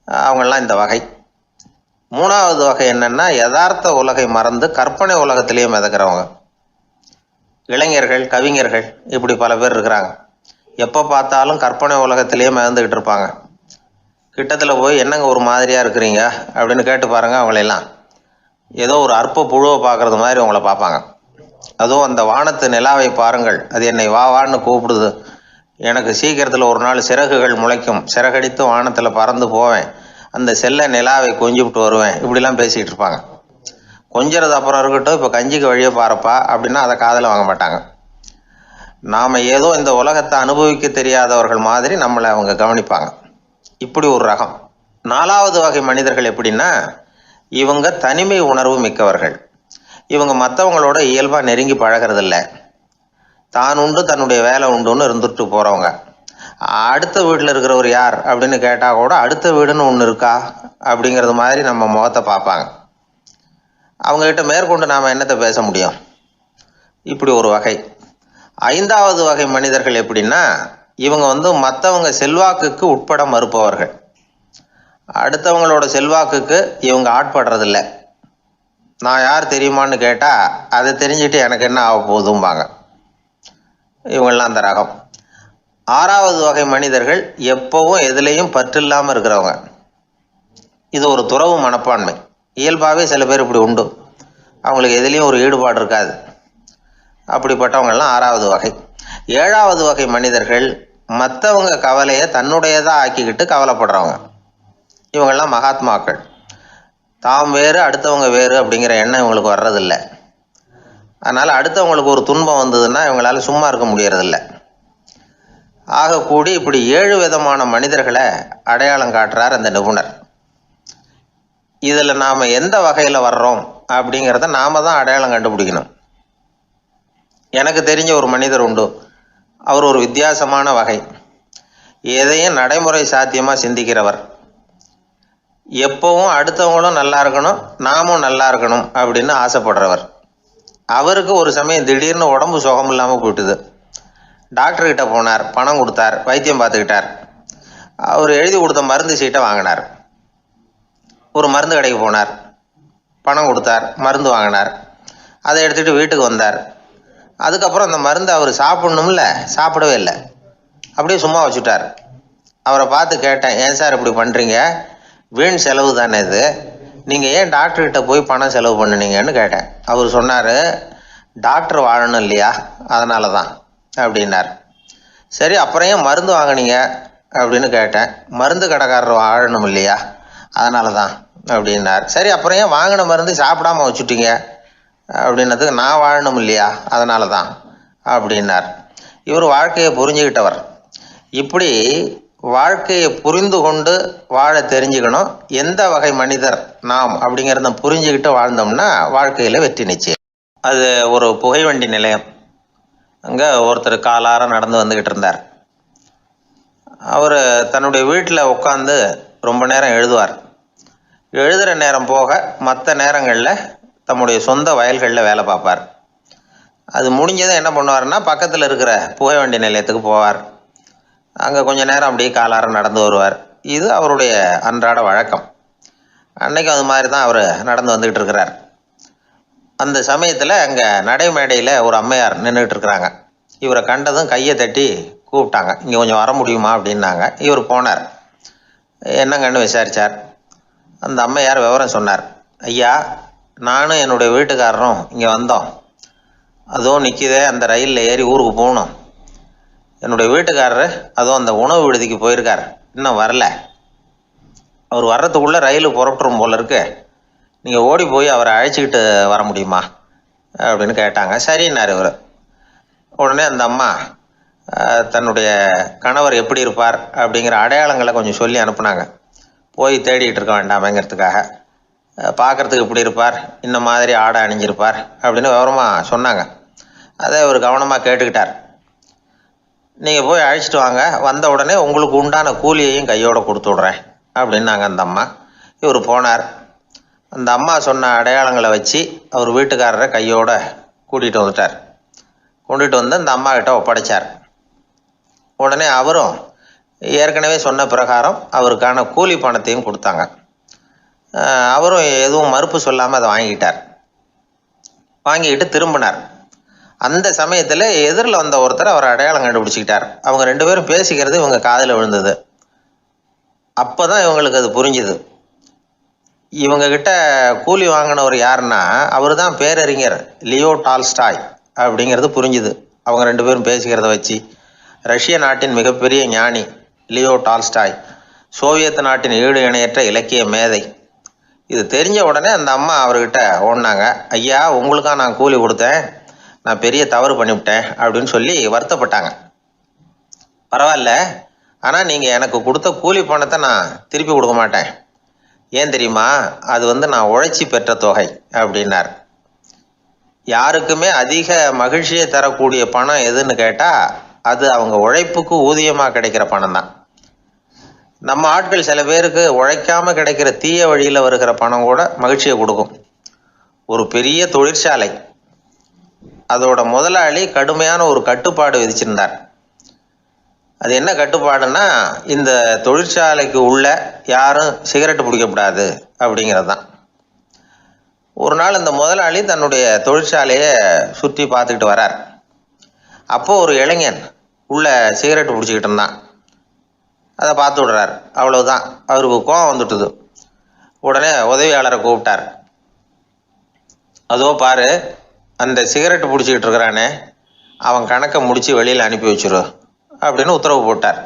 அவங்கெல்லாம் இந்த வகை. 3வது வகை என்னன்னா யதார்த்த உலகை மறந்து கற்பனை உலகத்திலேயே மிதக்கிறவங்க. இளைஞர்கள், கவிஞர்கள், இப்படி பல பேர் இருக்கிறாங்க. எப்போ பார்த்தாலும் கற்பனை உலகத்திலேயே மிதந்துக்கிட்டு இருப்பாங்க. கிட்டத்தில் போய் என்னங்க ஒரு மாதிரியாக இருக்கிறீங்க அப்படின்னு கேட்டு பாருங்க, அவங்களெல்லாம் ஏதோ ஒரு அற்ப புழுவை பார்க்குறது மாதிரி அவங்கள பார்ப்பாங்க. அதுவும் அந்த வானத்து நிலாவை பாருங்கள், அது என்னை வா வான்னு கூப்பிடுது, எனக்கு சீக்கிரத்தில் ஒரு நாள் சிறகுகள் முளைக்கும், சிறகடித்து வானத்தில் பறந்து போவேன், அந்த செல்ல நிலாவை கொஞ்சிவிட்டு வருவேன், இப்படிலாம் பேசிகிட்டு இருப்பாங்க. கொஞ்சிறது அப்புறம் இருக்கட்டும், இப்போ கஞ்சிக்கு வழியே பாருப்பா அப்படின்னா அதை காதில் வாங்க மாட்டாங்க. நாம் ஏதோ இந்த உலகத்தை அனுபவிக்க தெரியாதவர்கள் மாதிரி நம்மளை அவங்க கவனிப்பாங்க. இப்படி ஒரு ரகம். 4வது வகை மனிதர்கள் எப்படின்னா இவங்க தனிமை உணர்வு மிக்கவர்கள். இவங்க மற்றவங்களோட இயல்பாக நெருங்கி பழகிறதில்ல, தான் உண்டு தன்னுடைய வேலை உண்டுன்னு இருந்துட்டு போகிறவங்க. அடுத்த வீட்டில் இருக்கிறவர் யார் அப்படின்னு கேட்டால் கூட அடுத்த வீடுன்னு ஒன்று இருக்கா அப்படிங்கிறது மாதிரி நம்ம முகத்தை பார்ப்பாங்க. அவங்ககிட்ட மேற்கொண்டு நாம் என்னத்தை பேச முடியும்? இப்படி ஒரு வகை. 5வது வகை மனிதர்கள் எப்படின்னா இவங்க மற்றவங்க செல்வாக்குக்கு உட்பட மறுப்பவர்கள். அடுத்தவங்களோட செல்வாக்குக்கு இவங்க ஆட்படுறதில்ல. நான் யார் தெரியுமான்னு கேட்டால் அதை தெரிஞ்சுட்டு எனக்கு என்ன ஆக போகுதும்பாங்க. இவங்கெல்லாம் அந்த ரகம். 6வது வகை மனிதர்கள் எப்பவும் எதுலேயும் பற்றில்லாமல் இருக்கிறவங்க. இது ஒரு துறவு மனப்பான்மை. இயல்பாகவே சில பேர் இப்படி உண்டு, அவங்களுக்கு எதுலேயும் ஒரு ஈடுபாடு இருக்காது. அப்படிப்பட்டவங்கெல்லாம் 6வது வகை. 7வது வகை மனிதர்கள் மற்றவங்க கவலையை தன்னுடையதாக ஆக்கிக்கிட்டு கவலைப்படுறவங்க. இவங்கெல்லாம் மகாத்மாக்கள். தாம் வேறு அடுத்தவங்க வேறு அப்படிங்கிற எண்ணம் இவங்களுக்கு வர்றதில்லை. அதனால் அடுத்தவங்களுக்கு ஒரு துன்பம் வந்ததுன்னா இவங்களால சும்மா இருக்க முடியறதில்லை. ஆகக்கூடி இப்படி 7 விதமான மனிதர்களை அடையாளம் காட்டுறார் அந்த நிபுணர். இதில் நாம் எந்த வகையில் வர்றோம் அப்படிங்கிறத நாம் தான் அடையாளம் கண்டுபிடிக்கணும். எனக்கு தெரிஞ்ச ஒரு மனிதர் உண்டு. அவர் ஒரு வித்தியாசமான வகை. எதையும் நடைமுறை சாத்தியமாக சிந்திக்கிறவர். எப்பவும் அடுத்தவங்களும் நல்லா இருக்கணும், நாமும் நல்லா இருக்கணும் அப்படின்னு ஆசைப்படுறவர். அவருக்கு ஒரு சமயம் திடீர்னு உடம்பு சுகம் இல்லாமல் போயிட்டுது. டாக்டர்கிட்ட போனார், பணம் கொடுத்தார், வைத்தியம் பார்த்துக்கிட்டார். அவர் எழுதி கொடுத்த மருந்து சீட்டை வாங்கினார். ஒரு மருந்து கடைக்கு போனார், பணம் கொடுத்தார், மருந்து வாங்கினார். அதை எடுத்துகிட்டு வீட்டுக்கு வந்தார். அதுக்கப்புறம் அந்த மருந்து அவர் சாப்பிட்ணும்ல, சாப்பிடவே இல்லை, அப்படியே சும்மா வச்சுட்டார். அவரை பார்த்து கேட்டேன், ஏன் சார் இப்படி பண்ணுறீங்க, வீண் செலவு தானே இது, நீங்கள் ஏன் டாக்டர்கிட்ட போய் பணம் செலவு பண்ணினீங்கன்னு கேட்டேன். அவர் சொன்னார், டாக்டர் வாழணும் இல்லையா, அதனால தான் அப்படின்னார். சரி, அப்புறம் ஏன் மருந்து வாங்கினீங்க அப்படின்னு கேட்டேன். மருந்து கடைக்காரர் வாழணும் இல்லையா, அதனால தான் அப்படின்னார். சரி, அப்புறம் ஏன் வாங்கின மருந்து சாப்பிடாம வச்சுட்டீங்க அப்படின்னதுக்கு, நான் வாழணும் இல்லையா அதனால தான் அப்படின்னார். இவர் வாழ்க்கையை புரிஞ்சுக்கிட்டவர். இப்படி வாழ்க்கையை புரிந்து கொண்டு வாழ தெரிஞ்சுக்கணும். எந்த வகை மனிதர் நாம் அப்படிங்கிறத புரிஞ்சுக்கிட்டு வாழ்ந்தோம்னா வாழ்க்கையில் வெற்றி நிச்சயம். அது ஒரு புகைவண்டி நிலையம். அங்கே ஒருத்தர் காலார நடந்து வந்துக்கிட்டு இருந்தார். அவர் தன்னுடைய வீட்டில் உட்காந்து ரொம்ப நேரம் எழுதுவார். எழுதுகிற நேரம் போக மற்ற நேரங்களில் தம்முடைய சொந்த வயல்களில் வேலை பார்ப்பார். அது முடிஞ்சதும் என்ன பண்ணுவார்னா பக்கத்தில் இருக்கிற புகை வண்டி நிலையத்துக்கு போவார். அங்கே கொஞ்ச நேரம் அப்படியே காலார நடந்து வருவார். இது அவருடைய அன்றாட வழக்கம். அன்னைக்கு அது மாதிரி தான் அவர் நடந்து வந்துக்கிட்டு இருக்கிறார். அந்த சமயத்தில் அங்கே நடைமேடையில் ஒரு அம்மையார் நின்றுட்டு இருக்கிறாங்க. இவரை கண்டதும் கையை தட்டி கூப்பிட்டாங்க. இங்கே கொஞ்சம் வர முடியுமா அப்படின்னாங்க. இவர் போனார். என்னங்கன்னு விசாரித்தார். அந்த அம்மையார் விவரம் சொன்னார். ஐயா, நானும் என்னுடைய வீட்டுக்காரரும் இங்கே வந்தோம். அதுவும் நிற்கிதே, அந்த ரயிலில் ஏறி ஊருக்கு போகணும். என்னுடைய வீட்டுக்காரரு அதுவும் அந்த உணவு விடுதிக்கு போயிருக்கார், இன்னும் வரல. அவர் வர்றதுக்குள்ளே ரயில் புறப்பட்டுரும் போல இருக்கு. நீங்கள் ஓடி போய் அவரை அழைச்சிக்கிட்டு வர முடியுமா அப்படின்னு கேட்டாங்க. சரின்னார் இவர். உடனே அந்த அம்மா தன்னுடைய கணவர் எப்படி இருப்பார் அப்படிங்கிற அடையாளங்களை கொஞ்சம் சொல்லி அனுப்புனாங்க. போய் தேடிக்கிட்டு இருக்க வேண்டாமேங்கிறதுக்காக. பார்க்குறதுக்கு இப்படி இருப்பார், இந்த மாதிரி ஆடை அணிஞ்சிருப்பார் அப்படின்னு விவரமாக சொன்னாங்க. அதை அவர் கவனமாக கேட்டுக்கிட்டார். நீங்கள் போய் அழைச்சிட்டு வாங்க, வந்த உடனே உங்களுக்கு உண்டான கூலியையும் கையோடு கொடுத்து விட்றேன் அப்படின்னாங்க அந்த அம்மா. இவர் போனார். அந்த அம்மா சொன்ன அடையாளங்களை வச்சு அவர் வீட்டுக்காரரை கையோடு கூட்டிகிட்டு வந்துட்டார். கொண்டுட்டு வந்து அந்த அம்மா கிட்ட ஒப்படைச்சார். உடனே அவரும் ஏற்கனவே சொன்ன பிரகாரம் அவருக்கான கூலி பணத்தையும் கொடுத்தாங்க. அவரும் எதுவும் மறுப்பு சொல்லாமல் அதை வாங்கிக்கிட்டார். வாங்கிக்கிட்டு திரும்பினார். அந்த சமயத்தில் எதிரில் வந்த ஒருத்தர் அவர் அடையாளம் கண்டுபிடிச்சிக்கிட்டார். அவங்க ரெண்டு பேரும் பேசிக்கிறது இவங்க காதில் விழுந்தது. அப்போ தான் இவங்களுக்கு அது புரிஞ்சுது. இவங்கக்கிட்ட கூலி வாங்கினவர் யாருன்னா அவர் தான் பேரறிஞர் லியோ டால்ஸ்டாய் அப்படிங்கிறது புரிஞ்சுது. அவங்க ரெண்டு பேரும் பேசிக்கிறத வச்சு ரஷ்ய நாட்டின் மிகப்பெரிய ஞானி லியோ டால்ஸ்டாய், சோவியத் நாட்டின் ஈடு இணையற்ற இலக்கிய மேதை. இது தெரிஞ்ச உடனே அந்த அம்மா அவர்கிட்ட ஓடினாங்க. ஐயா, உங்களுக்காக நான் கூலி கொடுத்தேன், நான் பெரிய தவறு பண்ணிவிட்டேன் அப்படின்னு சொல்லி வருத்தப்பட்டாங்க. பரவாயில்ல, ஆனால் நீங்கள் எனக்கு கொடுத்த கூலி பணத்தை நான் திருப்பி கொடுக்க மாட்டேன். ஏன் தெரியுமா? அது நான் உழைச்சி பெற்ற தொகை அப்படின்னார். யாருக்குமே அதிக மகிழ்ச்சியை தரக்கூடிய பணம் எதுன்னு கேட்டால் அது அவங்க உழைப்புக்கு ஊதியமாக கிடைக்கிற பணம் தான். நம்ம ஆட்கள் சில பேருக்கு உழைக்காமல் கிடைக்கிற தீய வழியில் வருகிற பணம் கூட மகிழ்ச்சியை கொடுக்கும். ஒரு பெரிய தொழிற்சாலை, அதோட முதலாளி கடுமையான ஒரு கட்டுப்பாடு விதிச்சிருந்தார். அது என்ன கட்டுப்பாடுன்னா, இந்த தொழிற்சாலைக்கு உள்ள யாரும் சிகரெட்டு பிடிக்கக்கூடாது அப்படிங்கிறது தான். ஒரு நாள் இந்த முதலாளி தன்னுடைய தொழிற்சாலையை சுற்றி பார்த்துக்கிட்டு வரார். அப்போது ஒரு இளைஞன் உள்ள சிகரெட்டு பிடிச்சிக்கிட்டு இருந்தான். அதை பார்த்து விடுறார். அவ்வளவுதான், அவருக்கு கோபம் வந்துட்டுது. உடனே உதவியாளரை கூப்பிட்டார். அதோ பாரு, அந்த சிகரெட்டு பிடிச்சிக்கிட்டு இருக்கிறானே, அவன் கணக்கை முடித்து வெளியில் அனுப்பி வச்சிரு அப்படின்னு உத்தரவு போட்டார்.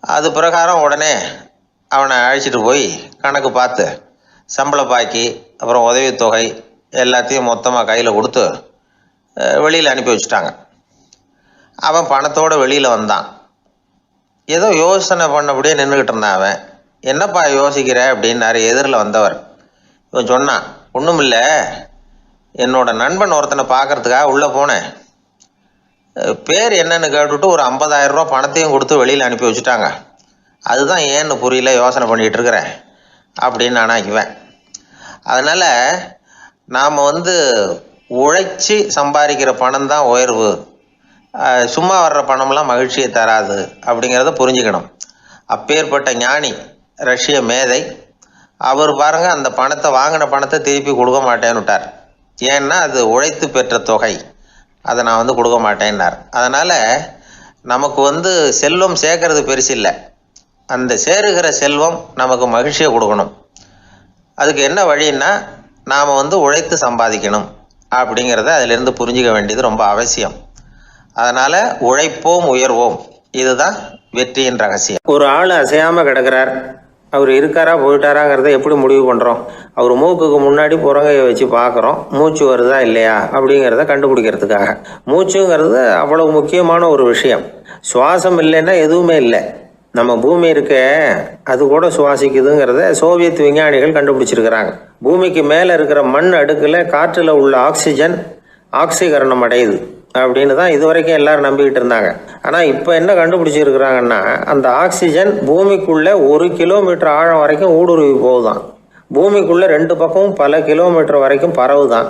அது பிரகாரம் உடனே அவனை அழைச்சிட்டு போய் கணக்கு பார்த்து சம்பள பாக்கி அப்புறம் உதவித்தொகை எல்லாத்தையும் மொத்தமாக கையில் கொடுத்து வெளியில் அனுப்பி வச்சுட்டாங்க. அவன் பணத்தோடு வெளியில் வந்தான். ஏதோ யோசனை பண்ணபடியே நின்றுக்கிட்டு இருந்தான். அவன் என்னப்பா யோசிக்கிற அப்படின்னாரு எதிரில் வந்தவர். இவன் சொன்னான், ஒன்றும் இல்லை, என்னோட நண்பன் ஒருத்தனை பார்க்கறதுக்காக உள்ளே போனேன். பேர் என்னன்னு கேட்டுவிட்டு ஒரு 50,000 ரூபா பணத்தையும் கொடுத்து வெளியில் அனுப்பி வச்சுட்டாங்க. அதுதான் ஏன்னு புரியல, யோசனை பண்ணிகிட்டு இருக்கிறேன் அப்படின்னு நானா இவன். அதனால் நாம் உழைச்சி சம்பாதிக்கிற பணம் தான் உயர்வு, சும்மா வர்ற பணம்லாம் மகிழ்ச்சியை தராது அப்படிங்கிறத புரிஞ்சுக்கணும். அப்பேற்பட்ட ஞானி ரஷ்ய மேதை அவர் பாருங்க, அந்த பணத்தை வாங்கின பணத்தை திருப்பி கொடுக்க மாட்டேன்னு விட்டார். ஏன்னா அது உழைத்து பெற்ற தொகை, அதை நான் கொடுக்க மாட்டேன்னார். அதனால் நமக்கு செல்வம் சேர்க்கறது பெருசு இல்லை, அந்த சேருகிற செல்வம் நமக்கு மகிழ்ச்சியை கொடுக்கணும். அதுக்கு என்ன வழின்னா, நாம் உழைத்து சம்பாதிக்கணும் அப்படிங்கிறத அதிலிருந்து புரிஞ்சிக்க வேண்டியது ரொம்ப அவசியம். அதனால் உழைப்போம் உயர்வோம், இதுதான் வெற்றியின் ரகசியம். ஒரு ஆள் அசையாமல் கிடக்கிறார், அவர் இருக்காரா போயிட்டாராங்கிறத எப்படி முடிவு பண்ணுறோம்? அவர் மூக்குக்கு முன்னாடி புறங்கையை வச்சு பார்க்குறோம், மூச்சு வருதா இல்லையா அப்படிங்கிறத கண்டுபிடிக்கிறதுக்காக. மூச்சுங்கிறது அவ்வளவு முக்கியமான ஒரு விஷயம். சுவாசம் இல்லைன்னா எதுவுமே இல்லை. நம்ம பூமி இருக்க அது கூட சுவாசிக்குதுங்கிறத சோவியத் விஞ்ஞானிகள் கண்டுபிடிச்சிருக்கிறாங்க. பூமிக்கு மேலே இருக்கிற மண் அடுக்கில் காற்றில் உள்ள ஆக்சிஜன் ஆக்சிகரணம் அடையுது அப்படின்னு தான் இது வரைக்கும் எல்லாரும் நம்பிக்கிட்டு இருந்தாங்க. ஆனால் இப்போ என்ன கண்டுபிடிச்சிருக்கிறாங்கன்னா, அந்த ஆக்சிஜன் பூமிக்குள்ளே 1 கிலோமீட்டர் ஆழம் வரைக்கும் ஊடுருவி போகுதான். பூமிக்குள்ளே 2 பக்கமும் பல கிலோமீட்டர் வரைக்கும் பரவுதான்.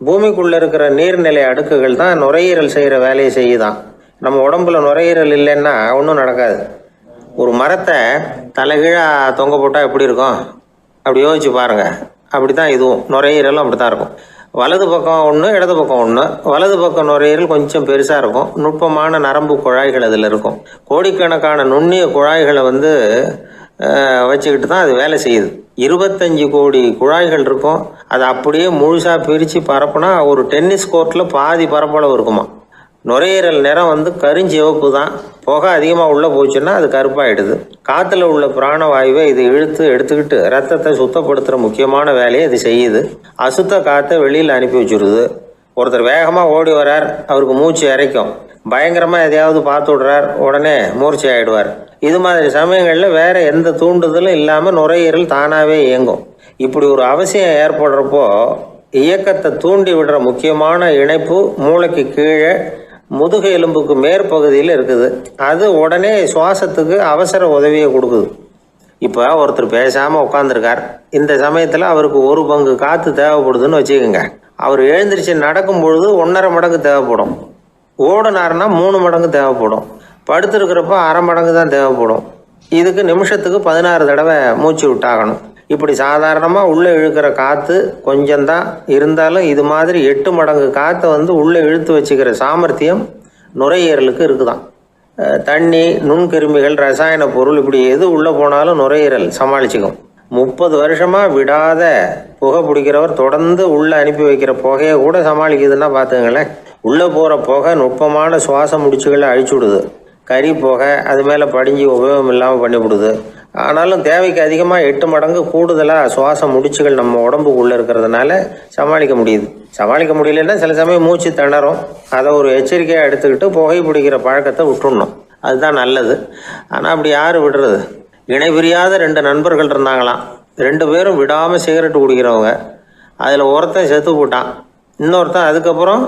பூமிக்குள்ளே இருக்கிற நீர்நிலை அடுக்குகள் தான் நுரையீரல் செய்கிற வேலையை செய்யுதான். நம்ம உடம்புல நுரையீரல் இல்லைன்னா ஒன்றும் நடக்காது. ஒரு மரத்தை தலைகீழாக தொங்க போட்டால் எப்படி இருக்கும் அப்படி யோசிச்சு பாருங்கள். அப்படி தான் இதுவும் நுரையீரலும் அப்படி தான் இருக்கும். வலது பக்கம் ஒன்று, இடது பக்கம் ஒன்று. வலது பக்கம் நுரையீரல் கொஞ்சம் பெருசாக இருக்கும். நுட்பமான நரம்பு குழாய்கள் அதில் இருக்கும். கோடிக்கணக்கான நுண்ணிய குழாய்களை வச்சுக்கிட்டு தான் அது வேலை செய்யுது. 25 கோடி குழாய்கள் இருக்கும். அதை அப்படியே முழுசாக பிரித்து பரப்புனா ஒரு டென்னிஸ் கோர்ட்டில் பாதி பரப்பளவு இருக்குமா. நுரையீரல் நிறம் கருஞ்சிவப்பு தான். புகை அதிகமாக உள்ளே போச்சுன்னா அது கருப்பாயிடுது. காற்றுல உள்ள பிராணவாயுவை இது இழுத்து எடுத்துக்கிட்டு ரத்தத்தை சுத்தப்படுத்துகிற முக்கியமான வேலையை இது செய்யுது. அசுத்த காற்றை வெளியில் அனுப்பி வச்சுருது. ஒருத்தர் வேகமாக ஓடி வர்றார், அவருக்கு மூச்சு இறைக்கும். பயங்கரமாக எதையாவது பார்த்து விடுறார், உடனே மூர்ச்சி ஆகிடுவார். இது மாதிரி சமயங்களில் வேறு எந்த தூண்டுதலும் இல்லாமல் நுரையீரல் தானாகவே இயங்கும். இப்படி ஒரு அவசியம் ஏற்படுறப்போ இயக்கத்தை தூண்டி விடுற முக்கியமான இணைப்பு மூளைக்கு கீழே முதுகு எலும்புக்கு மேற்பகுதியில் இருக்குது. அது உடனே சுவாசத்துக்கு அவசர உதவியை கொடுக்குது. இப்போ ஒருத்தர் பேசாமல் உட்காந்துருக்கார். இந்த சமயத்தில் அவருக்கு 1 பங்கு காற்று தேவைப்படுதுன்னு வச்சுக்கோங்க. அவர் எழுந்திரிச்சு நடக்கும் பொழுது 1.5 மடங்கு தேவைப்படும். ஓடினார்னா 3 மடங்கு தேவைப்படும். படுத்துருக்கிறப்ப 1/2 மடங்கு தான் தேவைப்படும். இதுக்கு நிமிஷத்துக்கு 16 தடவை மூச்சு விட்டாகணும். இப்படி சாதாரணமாக உள்ளே இழுக்கிற காற்று கொஞ்சம்தான் இருந்தாலும் இது மாதிரி 8 மடங்கு காற்றை உள்ளே இழுத்து வச்சுக்கிற சாமர்த்தியம் நுரையீரலுக்கு இருக்குதான். தண்ணி, நுண்கிருமிகள், ரசாயன பொருள் இப்படி எது உள்ளே போனாலும் நுரையீரல் சமாளிச்சுக்கும். 30 வருஷமாக விடாத புகை பிடிக்கிறவர் தொடர்ந்து உள்ளே அனுப்பி வைக்கிற புகையை கூட சமாளிக்குதுன்னா பார்த்துங்களேன். உள்ளே போகிற புகை நுட்பமான சுவாச முடிச்சுகளை அழிச்சு விடுது. கறி புகை அது மேலே படிஞ்சு உபயோகம் இல்லாமல் பண்ணிவிடுது. ஆனாலும் தேவைக்கு அதிகமாக 8 மடங்கு கூடுதலாக சுவாச முடிச்சுகள் நம்ம உடம்புக்குள்ளே இருக்கிறதுனால சமாளிக்க முடியுது. சமாளிக்க முடியலன்னா சில சமயம் மூச்சு திணறும். அதை ஒரு எச்சரிக்கையாக எடுத்துக்கிட்டு புகை பிடிக்கிற பழக்கத்தை விட்டுடணும். அதுதான் நல்லது. ஆனால் அப்படி யார் விடுறது? இணை பிரியாத 2 நண்பர்கள் இருந்தாங்களாம். 2 பேரும் விடாமல் சிகரெட்டு குடிக்கிறவங்க. அதில் ஒருத்தன் செத்து போட்டான். இன்னொருத்தன் அதுக்கப்புறம்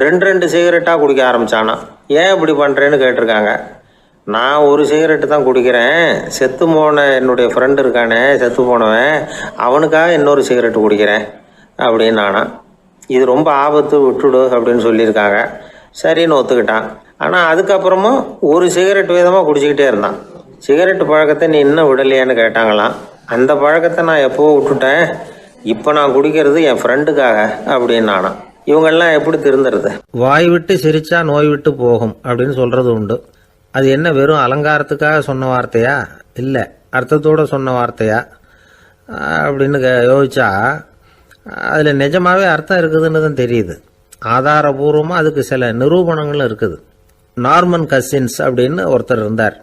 2 சிகரெட்டாக குடிக்க ஆரம்பித்தானா. ஏன் இப்படி பண்ணுறேன்னு கேட்டிருக்காங்க. நான் 1 சிகரெட்டு தான் குடிக்கிறேன். செத்து போன என்னுடைய ஃப்ரெண்டு இருக்கானே, செத்து போனவன், அவனுக்காக இன்னொரு சிகரெட்டு குடிக்கிறேன் அப்படின்னு நானா. இது ரொம்ப ஆபத்து, விட்டுடு அப்படின்னு சொல்லியிருக்காங்க. சரின்னு ஒத்துக்கிட்டான். ஆனால் அதுக்கப்புறமும் 1 சிகரெட் வீதமாக குடிச்சிக்கிட்டே இருந்தான். சிகரெட்டு பழக்கத்தை நீ இன்னும் விடலையான்னு கேட்டாங்களாம். அந்த பழக்கத்தை நான் எப்போவோ விட்டுட்டேன், இப்போ நான் குடிக்கிறது என் ஃப்ரெண்டுக்காக அப்படின்னு நானா. இவங்கெல்லாம் எப்படி திருந்துறது? வாய் விட்டு சிரிச்சா நோய் விட்டு போகும் அப்படின்னு சொல்கிறது உண்டு. அது என்ன வெறும் அலங்காரத்துக்காக சொன்ன வார்த்தையா, இல்லை அர்த்தத்தோடு சொன்ன வார்த்தையா அப்படின்னு யோசிச்சா அதில் நிஜமாகவே அர்த்தம் இருக்குதுன்னு தான் தெரியுது. ஆதாரபூர்வமாக அதுக்கு சில நிரூபணங்களும் இருக்குது. நார்மன் கசின்ஸ் அப்படின்னு ஒருத்தர் இருந்தார்.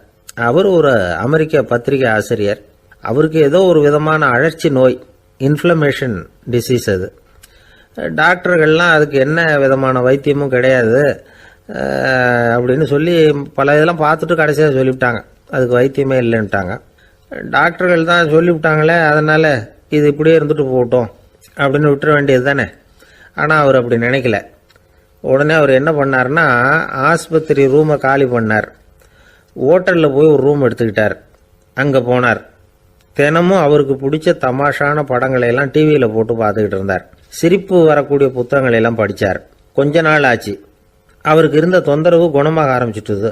அவர் ஒரு அமெரிக்க பத்திரிகை ஆசிரியர். அவருக்கு ஏதோ ஒரு விதமான அழற்சி நோய், இன்ஃப்ளமேஷன் டிசீஸ். அது டாக்டர்கள்லாம் அதுக்கு என்ன விதமான வைத்தியமும் கிடையாது அப்படின்னு சொல்லி பல இதெல்லாம் பார்த்துட்டு கடைசியாக சொல்லிவிட்டாங்க அதுக்கு வைத்தியமே இல்லைன்ட்டாங்க. டாக்டர்கள் தான் சொல்லிவிட்டாங்களே, அதனால் இது இப்படியே இருந்துட்டு போகட்டும் அப்படின்னு விட்டுற வேண்டியது தானே. ஆனால் அவர் அப்படி நினைக்கல. உடனே அவர் என்ன பண்ணார்னா, ஆஸ்பத்திரி ரூமை காலி பண்ணார். ஹோட்டலில் போய் ஒரு ரூம் எடுத்துக்கிட்டார். அங்கே போனார். தினமும் அவருக்கு பிடிச்ச தமாஷான படங்களை எல்லாம் டிவியில் போட்டு பார்த்துக்கிட்டு இருந்தார். சிரிப்பு வரக்கூடிய புத்தகங்களை எல்லாம் படித்தார். கொஞ்ச நாள் ஆச்சு. அவருக்கு இருந்த தொந்தரவு குணமாக ஆரம்பிச்சிட்டுது.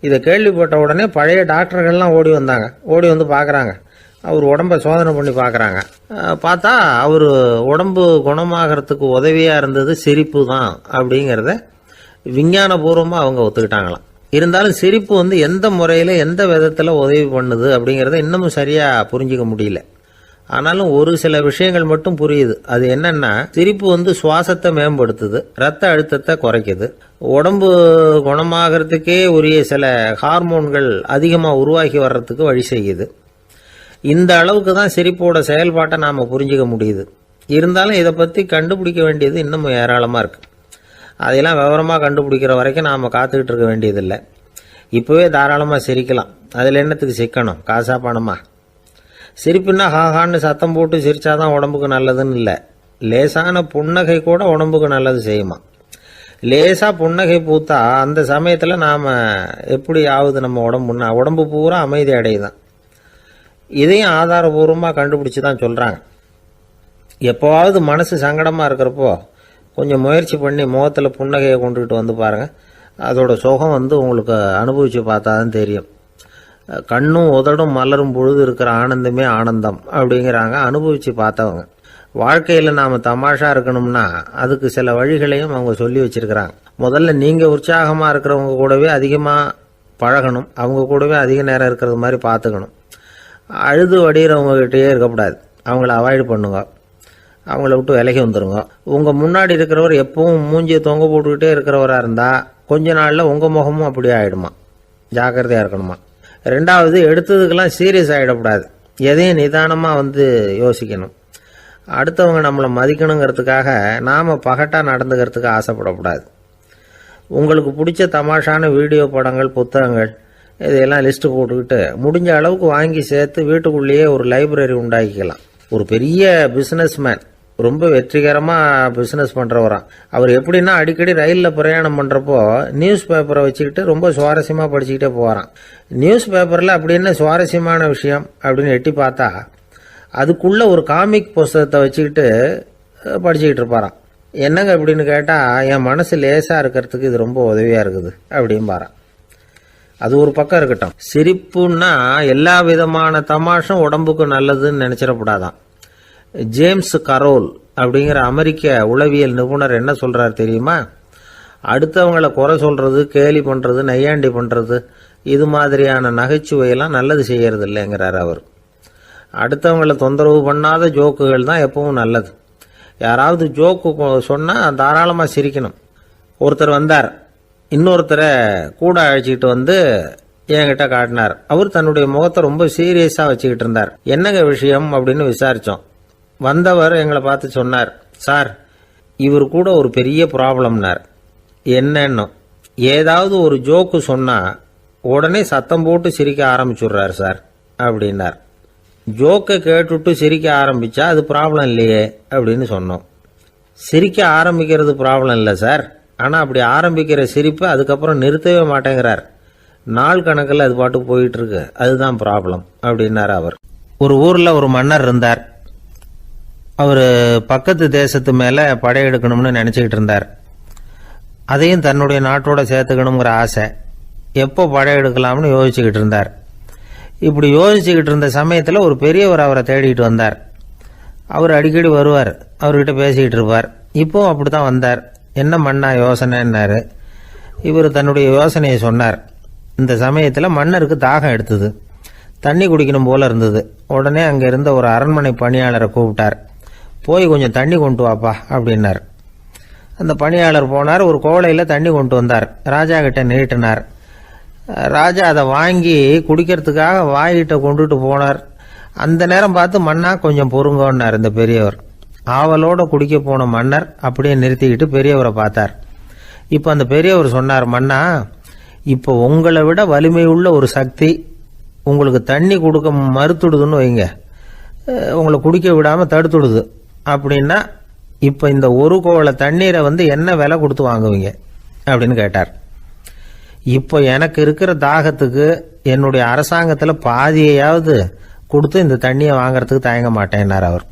இதை கேள்விப்பட்ட உடனே பழைய டாக்டர்கள்லாம் ஓடி வந்தாங்க. ஓடி வந்து பார்க்குறாங்க. அவர் உடம்பை சோதனை பண்ணி பார்க்குறாங்க. பார்த்தா அவர் உடம்பு குணமாகறதுக்கு உதவியாக இருந்தது சிரிப்பு தான் அப்படிங்கிறத விஞ்ஞானபூர்வமாக அவங்க ஒத்துக்கிட்டாங்களாம். இருந்தாலும் சிரிப்பு எந்த முறையில் எந்த விதத்தில் உதவி பண்ணுது அப்படிங்கிறத இன்னமும் சரியாக புரிஞ்சிக்க முடியல. ஆனாலும் ஒரு சில விஷயங்கள் மட்டும் புரியுது. அது என்னன்னா, சிரிப்பு சுவாசத்தை மேம்படுத்துது, ரத்த அழுத்தத்தை குறைக்குது, உடம்பு குணமாகறதுக்கே உரிய சில ஹார்மோன்கள் அதிகமாக உருவாகி வர்றதுக்கு வழி செய்யுது. இந்த அளவுக்கு தான் சிரிப்போட செயல்பாட்டை நாம் புரிஞ்சிக்க முடியுது. இருந்தாலும் இதை பற்றி கண்டுபிடிக்க வேண்டியது இன்னமும் ஏராளமாக இருக்குது. அதையெல்லாம் விவரமாக கண்டுபிடிக்கிற வரைக்கும் நாம் காத்துக்கிட்டு இருக்க வேண்டியதில்லை. இப்போவே தாராளமாக சிரிக்கலாம். அதில் என்னத்துக்கு சிக்கணும்? காசா பணமா? சிரிப்புன்னா ஹாஹான்னு சத்தம் போட்டு சிரிச்சாதான் உடம்புக்கு நல்லதுன்னு இல்லை. லேசான புன்னகை கூட உடம்புக்கு நல்லது செய்யுமா. லேசாக புன்னகை பூத்தா அந்த சமயத்தில் நாம் எப்படி ஆகுது? நம்ம உடம்பு பூரா அமைதி அடையுதான். இதையும் ஆதாரபூர்வமாக கண்டுபிடிச்சி தான் சொல்கிறாங்க. எப்போவாவது மனசு சங்கடமாக இருக்கிறப்போ கொஞ்சம் முயற்சி பண்ணி முகத்தில் புன்னகையை கொண்டுகிட்டு வந்து பாருங்கள். அதோட சுகம் உங்களுக்கு அனுபவித்து பார்த்தா தான் தெரியும். கண்ணும் உதடும் மலரும் பொழுது இருக்கிற ஆனந்தமே ஆனந்தம் அப்படிங்கிறாங்க அனுபவித்து பார்த்தவங்க. வாழ்க்கையில் நாம் தமாஷா இருக்கணும்னா அதுக்கு சில வழிகளையும் அவங்க சொல்லி வச்சிருக்கிறாங்க. முதல்ல நீங்கள் உற்சாகமாக இருக்கிறவங்க கூடவே அதிகமாக பழகணும், அவங்க கூடவே அதிக நேரம் இருக்கிறது மாதிரி பார்த்துக்கணும். அழுது வடிகிறவங்ககிட்டயே இருக்கக்கூடாது, அவங்கள அவாய்டு பண்ணுங்க, அவங்கள விட்டு விலகி வந்துடுங்க. உங்கள் முன்னாடி இருக்கிறவர் எப்பவும் மூஞ்சியை தொங்க போட்டுக்கிட்டே இருக்கிறவராக இருந்தால் கொஞ்ச நாளில் உங்கள் முகமும் அப்படியே ஆகிடுமா, ஜாக்கிரதையாக இருக்கணுமா. ரெண்டாவது, எடுத்ததுக்கெல்லாம் சீரியஸ் ஆகிடக்கூடாது, எதையும் நிதானமாக யோசிக்கணும். அடுத்தவங்க நம்மளை மதிக்கணுங்கிறதுக்காக நாம் பகட்டாக நடந்துக்கிறதுக்கு ஆசைப்படக்கூடாது. உங்களுக்கு பிடிச்ச தமாஷான வீடியோ படங்கள், புத்தகங்கள் இதையெல்லாம் லிஸ்ட்டு போட்டுக்கிட்டு முடிஞ்ச அளவுக்கு வாங்கி சேர்த்து வீட்டுக்குள்ளேயே ஒரு லைப்ரரி உண்டாக்கிக்கலாம். ஒரு பெரிய பிஸ்னஸ்மேன், ரொம்ப வெற்றிகரமாக பிஸ்னஸ் பண்ணுறவராம். அவர் எப்படின்னா அடிக்கடி ரயிலில் பிரயாணம் பண்ணுறப்போ நியூஸ் பேப்பரை வச்சுக்கிட்டு ரொம்ப சுவாரஸ்யமாக படிச்சுக்கிட்டே போகிறான். நியூஸ் பேப்பரில் அப்படி என்ன சுவாரஸ்யமான விஷயம் அப்படின்னு எட்டி பார்த்தா அதுக்குள்ளே ஒரு காமிக் புஸ்தகத்தை வச்சுக்கிட்டு படிச்சுக்கிட்டு இருப்பாராம். என்னங்க அப்படின்னு கேட்டால், என் மனசு லேசாக இருக்கிறதுக்கு இது ரொம்ப உதவியாக இருக்குது அப்படின்னு பாரான். அது ஒரு பக்கம் இருக்கட்டும். சிரிப்புன்னா எல்லா விதமான தமாஷும் உடம்புக்கு நல்லதுன்னு நினைச்சிடக்கூடாதான். ஜேம்ஸ் கரோல் அப்படிங்கிற அமெரிக்க உளவியல் நிபுணர் என்ன சொல்றாரு தெரியுமா? அடுத்தவங்களை குறை சொல்றது, கேலி பண்றது, நையாண்டி பண்றது, இது மாதிரியான நகைச்சுவையெல்லாம் நல்லது செய்யறது இல்லைங்கிறார் அவர். அடுத்தவங்களை தொந்தரவு பண்ணாத ஜோக்குகள் தான் எப்பவும் நல்லது. யாராவது ஜோக்கு சொன்னால் தாராளமாக சிரிக்கணும். ஒருத்தர் வந்தார், இன்னொருத்தரை கூட அழைச்சிக்கிட்டு என்கிட்ட காட்டினார். அவர் தன்னுடைய முகத்தை ரொம்ப சீரியஸாக வச்சுக்கிட்டு இருந்தார். என்னங்க விஷயம் அப்படின்னு விசாரித்தோம். வந்தவர் எங்களை பார்த்து சொன்னார், சார், இவர் கூட ஒரு பெரிய ப்ராப்ளம்னார். என்னன்னு, ஏதாவது ஒரு ஜோக்கு சொன்னால் உடனே சத்தம் போட்டு சிரிக்க ஆரம்பிச்சுடுறார் சார் அப்படின்னார். ஜோக்கை கேட்டுட்டு சிரிக்க ஆரம்பித்தா அது ப்ராப்ளம் இல்லையே அப்படின்னு சொன்னோம். சிரிக்க ஆரம்பிக்கிறது ப்ராப்ளம் இல்லை சார், ஆனால் அப்படி ஆரம்பிக்கிற சிரிப்பை அதுக்கப்புறம் நிறுத்தவே மாட்டேங்கிறார். நாள் கணக்கில் அது பாட்டுக்கு போயிட்டு இருக்கு, அதுதான் ப்ராப்ளம் அப்படின்னார் அவர். ஒரு ஊரில் ஒரு மன்னர் இருந்தார். அவர் பக்கத்து தேசத்து மேலே படையெடுக்கணும்னு நினச்சிக்கிட்டு இருந்தார். அதையும் தன்னுடைய நாட்டோட சேர்த்துக்கணுங்கிற ஆசை. எப்போ படையெடுக்கலாம்னு யோசிச்சுக்கிட்டு இருந்தார். இப்படி யோசிச்சுக்கிட்டு இருந்த சமயத்தில் ஒரு பெரியவர் அவரை தேடிட்டு வந்தார். அவர் அடிக்கடி வருவார், அவர்கிட்ட பேசிக்கிட்டு இருப்பார். இப்போவும் அப்படி தான் வந்தார். என்ன மன்னா யோசனைன்னாரு. இவர் தன்னுடைய யோசனையை சொன்னார். இந்த சமயத்தில் மன்னருக்கு தாகம் எடுத்தது, தண்ணி குடிக்கணும் போல இருந்தது. உடனே அங்கே இருந்த ஒரு அரண்மனை பணியாளரை கூப்பிட்டார். போய் கொஞ்சம் தண்ணி கொண்டு வாப்பா அப்படின்னார். அந்த பணியாளர் போனார், ஒரு கோலையில் தண்ணி கொண்டு வந்தார். ராஜா கிட்ட நீட்டினார். ராஜா அதை வாங்கி குடிக்கிறதுக்காக வாய்கிட்ட கொண்டுட்டு போனார். அந்த நேரம் பார்த்து, மன்னா கொஞ்சம் பொறுங்கன்னார் இந்த பெரியவர். ஆவலோட குடிக்க போன மன்னர் அப்படியே நிறுத்திக்கிட்டு பெரியவரை பார்த்தார். இப்போ அந்த பெரியவர் சொன்னார், மன்னா, இப்போ உங்களை விட வலிமை உள்ள ஒரு சக்தி உங்களுக்கு தண்ணி கொடுக்க மறுத்துடுதுன்னு வைங்க, உங்களை குடிக்க விடாமல் தடுத்துடுது அப்படின்னா, இப்போ இந்த ஒரு கோவள தண்ணீரை என்ன விலை கொடுத்து வாங்குவீங்க அப்படின்னு கேட்டார். இப்போ எனக்கு இருக்கிற தாகத்துக்கு என்னுடைய அரசாங்கத்தில் பாதியையாவது கொடுத்து இந்த தண்ணியை வாங்கறதுக்கு தயங்க மாட்டேன்னார் அவர்.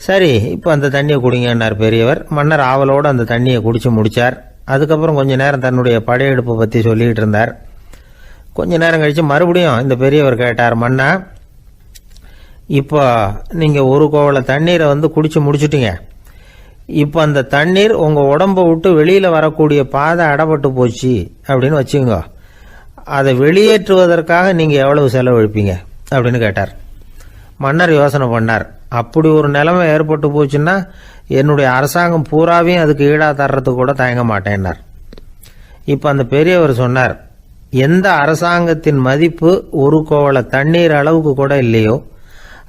சரி, இப்போ அந்த தண்ணியை குடிங்கன்னார் பெரியவர். மன்னர் ஆவலோடு அந்த தண்ணியை குடிச்சு முடிச்சார். அதுக்கப்புறம் கொஞ்ச நேரம் தன்னுடைய படையெடுப்பை பற்றி சொல்லிக்கிட்டு இருந்தார். கொஞ்ச நேரம் கழித்து மறுபடியும் இந்த பெரியவர் கேட்டார், மன்னா, இப்போ நீங்கள் ஒரு கோவள தண்ணீரை குடிச்சு முடிச்சுட்டீங்க. இப்போ அந்த தண்ணீர் உங்கள் உடம்பை விட்டு வெளியில் வரக்கூடிய பாதை அடப்பட்டு போச்சு அப்படின்னு வச்சுங்க, அதை வெளியேற்றுவதற்காக நீங்கள் எவ்வளவு செலவழிப்பீங்க அப்படின்னு கேட்டார். மன்னர் யோசனை பண்ணார். அப்படி ஒரு நிலைமை ஏற்பட்டு போச்சுன்னா என்னுடைய அரசாங்கம் பூராவையும் அதுக்கு ஈடாக தர்றதுக்கு கூட தயங்க மாட்டேன்னார். இப்போ அந்த பெரியவர் சொன்னார், எந்த அரசாங்கத்தின் மதிப்பு ஒரு கோவள தண்ணீர் அளவுக்கு கூட இல்லையோ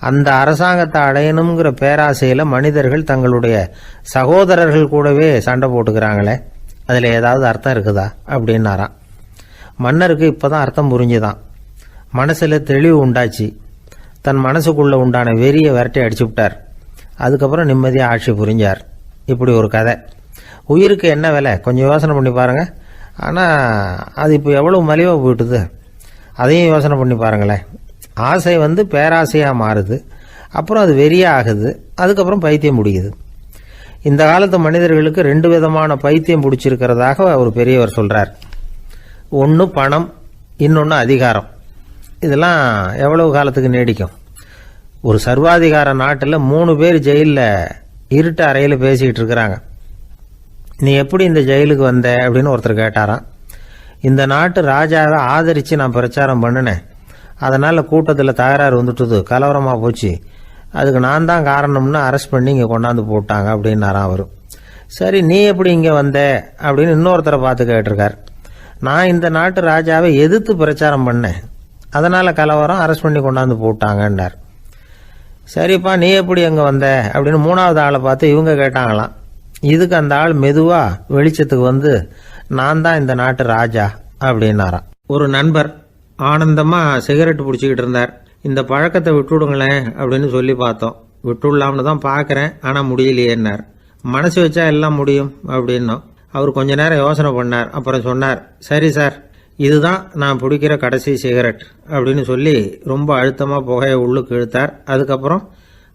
அந்த அரசாங்கத்தை அடையணுங்கிற பேராசையில் மனிதர்கள் தங்களுடைய சகோதரர்கள் கூடவே சண்டை போட்டுக்கிறாங்களே, அதில் ஏதாவது அர்த்தம் இருக்குதா அப்படின்னாராம். மன்னருக்கு இப்போதான் அர்த்தம் புரிஞ்சுதான். மனசில் தெளிவு உண்டாச்சு. தன் மனசுக்குள்ளே உண்டான வெறியை விரட்டி அடிச்சு விட்டார். அதுக்கப்புறம் நிம்மதியாக ஆட்சி புரிஞ்சார். இப்படி ஒரு கதை. உயிருக்கு என்ன விலை கொஞ்சம் யோசனை பண்ணி பாருங்கள். ஆனால் அது இப்போ எவ்வளோ மலிவாக போயிட்டுது, அதையும் யோசனை பண்ணி பாருங்களேன். ஆசை பேராசையாக மாறுது, அப்புறம் அது வெறியாக ஆகுது, அதுக்கப்புறம் பைத்தியம் முடியுது. இந்த காலத்து மனிதர்களுக்கு 2 விதமான பைத்தியம் பிடிச்சிருக்கிறதாக ஒரு பெரியவர் சொல்றார். ஒன்று பணம், இன்னொன்று அதிகாரம். இதெல்லாம் எவ்வளவு காலத்துக்கு நீடிக்கும்? ஒரு சர்வாதிகார நாட்டில் 3 பேர் ஜெயிலில் இருட்டு அறையில் பேசிக்கிட்டு இருக்கிறாங்க. நீ எப்படி இந்த ஜெயிலுக்கு வந்த அப்படின்னு ஒருத்தர் கேட்டாராம். இந்த நாட்டு ராஜாவை ஆதரித்து நான் பிரச்சாரம் பண்ணினேன், அதனால் கூட்டத்தில் தகராறு வந்துட்டுது, கலவரமாக போச்சு, அதுக்கு நான் தான் காரணம்னு அரெஸ்ட் பண்ணி இங்கே கொண்டாந்து போட்டாங்க அப்படின்னாராம் அவர். சரி, நீ எப்படி இங்கே வந்த அப்படின்னு இன்னொருத்தரை பார்த்து கேட்டிருக்கார். நான் இந்த நாட்டு ராஜாவை எதிர்த்து பிரச்சாரம் பண்ணேன், அதனால் கலவரம், அரெஸ்ட் பண்ணி கொண்டாந்து போட்டாங்கன்னார். சரிப்பா, நீ எப்படி அங்கே வந்த அப்படின்னு 3வது ஆளை பார்த்து இவங்க கேட்டாங்களாம். இதுக்கு அந்த ஆள் மெதுவாக வெளிச்சத்துக்கு வந்து நான் தான் இந்த நாட்டு ராஜா அப்படின்னாராம். ஒரு நண்பர் ஆனந்தமாக சிகரெட் பிடிச்சிக்கிட்டு இருந்தார். இந்த பழக்கத்தை விட்டுவிடுங்களேன் அப்படின்னு சொல்லி பார்த்தோம். விட்டுடலாம்னு தான் பார்க்குறேன், ஆனால் முடியலையேன்னார். மனசு வச்சா எல்லாம் முடியும் அப்படின்னோம். அவர் கொஞ்ச நேரம் யோசனை பண்ணார். அப்புறம் சொன்னார், சரி சார், இதுதான் நான் பிடிக்கிற கடைசி சிகரெட் அப்படின்னு சொல்லி ரொம்ப அழுத்தமாக புகையை உள்ளுக்கு இழுத்தார். அதுக்கப்புறம்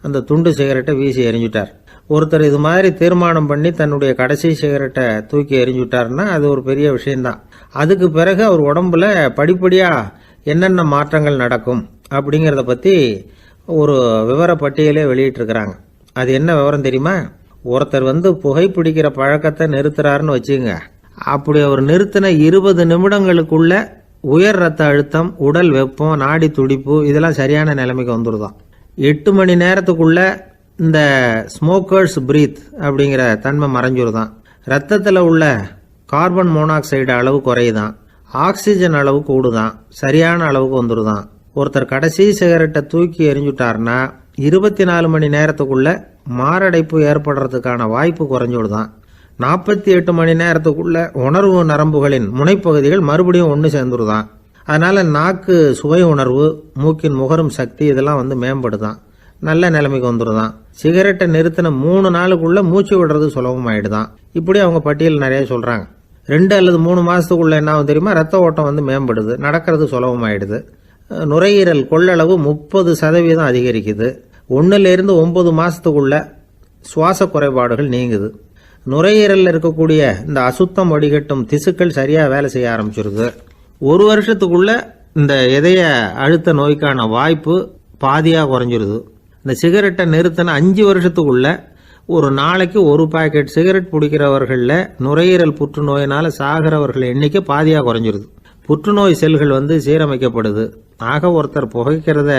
அந்த துண்டு சிகரெட்டை வீசி எறிஞ்சுட்டார். ஒருத்தர் இது மாதிரி தீர்மானம் பண்ணி தன்னுடைய கடைசி சிகரெட்டை தூக்கி எறிஞ்சுட்டார்னா அது ஒரு பெரிய விஷயம்தான். அதுக்கு பிறகு அவர் உடம்புல படிப்படியாக என்னென்ன மாற்றங்கள் நடக்கும் அப்படிங்கிறத பற்றி ஒரு விவர பட்டியலே வெளியிட்டிருக்கிறாங்க. அது என்ன விவரம் தெரியுமா? ஒருத்தர் புகைப்பிடிக்கிற பழக்கத்தை நிறுத்துறாருன்னு வச்சுங்க. அப்படி அவர் நிறுத்தின 20 நிமிடங்களுக்குள்ள உயர் ரத்த அழுத்தம், உடல் வெப்பம், நாடி துடிப்பு இதெல்லாம் சரியான நிலைமைக்கு வந்துருதான். 8 மணி நேரத்துக்குள்ள இந்த ஸ்மோக்கர்ஸ் பிரீத் அப்படிங்கிற தன்மை மறைஞ்சிருதான். ரத்தத்தில் உள்ள கார்பன் மோனாக்சைடு அளவு குறையுதான், ஆக்சிஜன் அளவு கூடுதான், சரியான அளவுக்கு வந்துருதான். ஒருத்தர் கடைசி சிகரெட்டை தூக்கி எறிஞ்சுட்டார்னா 24 மணி நேரத்துக்குள்ள மாரடைப்பு ஏற்படுறதுக்கான வாய்ப்பு குறைஞ்சுடுதான். 48 மணி நேரத்துக்குள்ள உணர்வு நரம்புகளின் முனைப்பகுதிகள் மறுபடியும் ஒன்று சேர்ந்துருதான். அதனால நாக்கு சுவை உணர்வு, மூக்கின் முகரும் சக்தி இதெல்லாம் மேம்படுதான், நல்ல நிலைமைக்கு வந்துடுதான். சிகரெட்டை நிறுத்தின 3 நாளுக்குள்ள மூச்சு விடுறது சுலபமாயிடுதான். இப்படி அவங்க பட்டியல் நிறைய சொல்றாங்க. 2 அல்லது 3 மாசத்துக்குள்ள என்ன ஆகும் தெரியுமா? ரத்த ஓட்டம் மேம்படுது, நடக்கிறது சுலபமாயிடுது. நுரையீரல் கொள்ளளவு 30% அதிகரிக்குது. 1லிருந்து 9 மாசத்துக்குள்ள சுவாச குறைபாடுகள் நீங்குது. நுரையீரலில் இருக்கக்கூடிய இந்த அசுத்தம் வடிகட்டும் திசுக்கள் சரியா வேலை செய்ய ஆரம்பிச்சிருது. 1 வருஷத்துக்குள்ள இந்த இதய அழுத்த நோய்க்கான வாய்ப்பு பாதியாக குறைஞ்சிருது. இந்த சிகரெட்டை நிறுத்தின 5 வருஷத்துக்குள்ள ஒரு நாளைக்கு 1 பாக்கெட் சிகரெட் பிடிக்கிறவர்களில் நுரையீரல் புற்றுநோயினால சாகிறவர்கள் எண்ணிக்கை பாதியாக குறைஞ்சிருது. புற்றுநோய் செல்கள் சீரமைக்கப்படுது. ஆக ஒருத்தர் புகைக்கிறத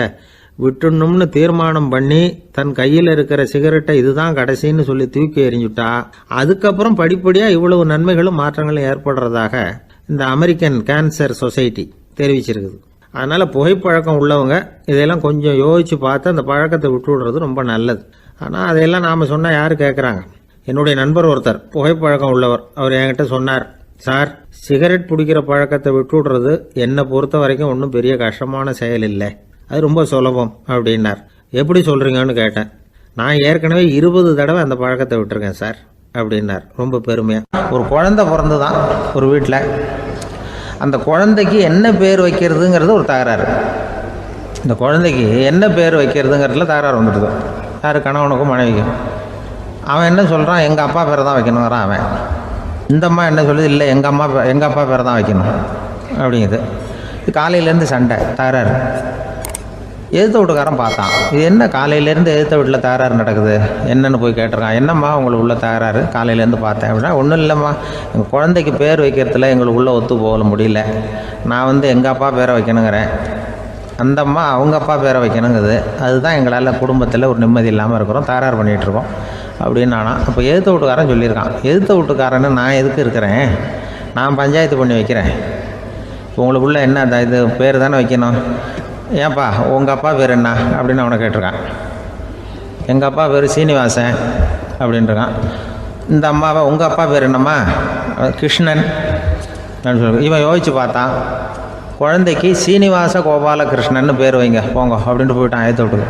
விட்டுணும்னு தீர்மானம் பண்ணி தன் கையில் இருக்கிற சிகரெட்டை இதுதான் கடைசின்னு சொல்லி தூக்கி எறிஞ்சுட்டா அதுக்கப்புறம் படிப்படியாக இவ்வளவு நன்மைகளும் மாற்றங்களும் ஏற்படுறதாக இந்த அமெரிக்கன் கேன்சர் சொசைட்டி தெரிவிச்சிருக்குது. அதனால புகைப்பழக்கம் உள்ளவங்க இதையெல்லாம் கொஞ்சம் யோசிச்சு பார்த்து அந்த பழக்கத்தை விட்டு விடுறது ரொம்ப நல்லது. ஆனால் அதையெல்லாம் நாம் சொன்னால் யார் கேட்குறாங்க? என்னுடைய நண்பர் ஒருத்தர் புகைப்பழக்கம் உள்ளவர், அவர் என்கிட்ட சொன்னார், சார், சிகரெட் பிடிக்கிற பழக்கத்தை விட்டு விடுறது என்னை பொறுத்த வரைக்கும் ஒன்றும் பெரிய கஷ்டமான செயல் இல்லை, அது ரொம்ப சுலபம் அப்படின்னார். எப்படி சொல்கிறீங்கன்னு கேட்டேன். நான் ஏற்கனவே 20 தடவை அந்த பழக்கத்தை விட்டுருக்கேன் சார் அப்படின்னார் ரொம்ப பெருமையாக. ஒரு குழந்தை பிறந்து தான் ஒரு வீட்டில், அந்த குழந்தைக்கு என்ன பேர் வைக்கிறதுங்கிறது ஒரு தகராறு. இந்த குழந்தைக்கு என்ன பேர் வைக்கிறதுங்கிறதுல தகராறு வந்துடுது. யார்? கணவனுக்கும் மனைவிக்கும். அவன் என்ன சொல்கிறான், எங்கள் அப்பா பேரை தான் வைக்கணுங்கிறான் அவன். இந்த அம்மா என்ன சொல்லுது, இல்லை எங்கள் அப்பா பேரை தான் வைக்கணும் அப்படிங்குது. காலையிலேருந்து சண்டை, தகராறு. எதிர்த்த வீட்டுக்காரன் பார்த்தான், இது என்ன காலையிலேருந்து எதிர்த்த வீட்டில் தகராறு நடக்குது, என்னென்னு போய் கேட்டிருக்கான். என்னம்மா உங்களுக்கு உள்ள தகராறு? காலையிலேருந்து பார்த்தேன் அப்படின்னா, ஒன்றும் இல்லைம்மா, எங்கள் குழந்தைக்கு பேர் வைக்கிறதுல எங்களுக்கு உள்ளே ஒத்து போக முடியல, நான் எங்கள் அப்பா பேரை வைக்கணுங்கிறேன், அந்த அம்மா அவங்க அப்பா பேரை வைக்கணுங்குது, அதுதான் எங்களால் குடும்பத்தில் ஒரு நிம்மதி இல்லாமல் இருக்கிறோம், தகராறு பண்ணிகிட்ருக்கோம் அப்படின்னு நானா. அப்போ எதிர்த்த வீட்டுக்காரன் சொல்லியிருக்கான், எதிர்த்த வீட்டுக்காரன்னு நான் எதுக்கு இருக்கிறேன், நான் பஞ்சாயத்து பண்ணி வைக்கிறேன், உங்களுக்குள்ள என்ன இது பேர் தானே வைக்கணும், ஏன்ப்பா உங்கள் அப்பா பேர் என்ன அப்படின்னு அவனை கேட்டிருக்கான். எங்கள் அப்பா பேர் சீனிவாசன் அப்படின்ட்டுருக்கான். இந்த அம்மாவை உங்கள் அப்பா பேர் என்னம்மா? கிருஷ்ணன் அப்படின்னு சொல்லி இவன் யோசித்து பார்த்தான். குழந்தைக்கு சீனிவாச கோபாலகிருஷ்ணன்னு பேர் வைங்க போங்க அப்படின்ட்டு போயிட்டான். ஏற்ற விட்டு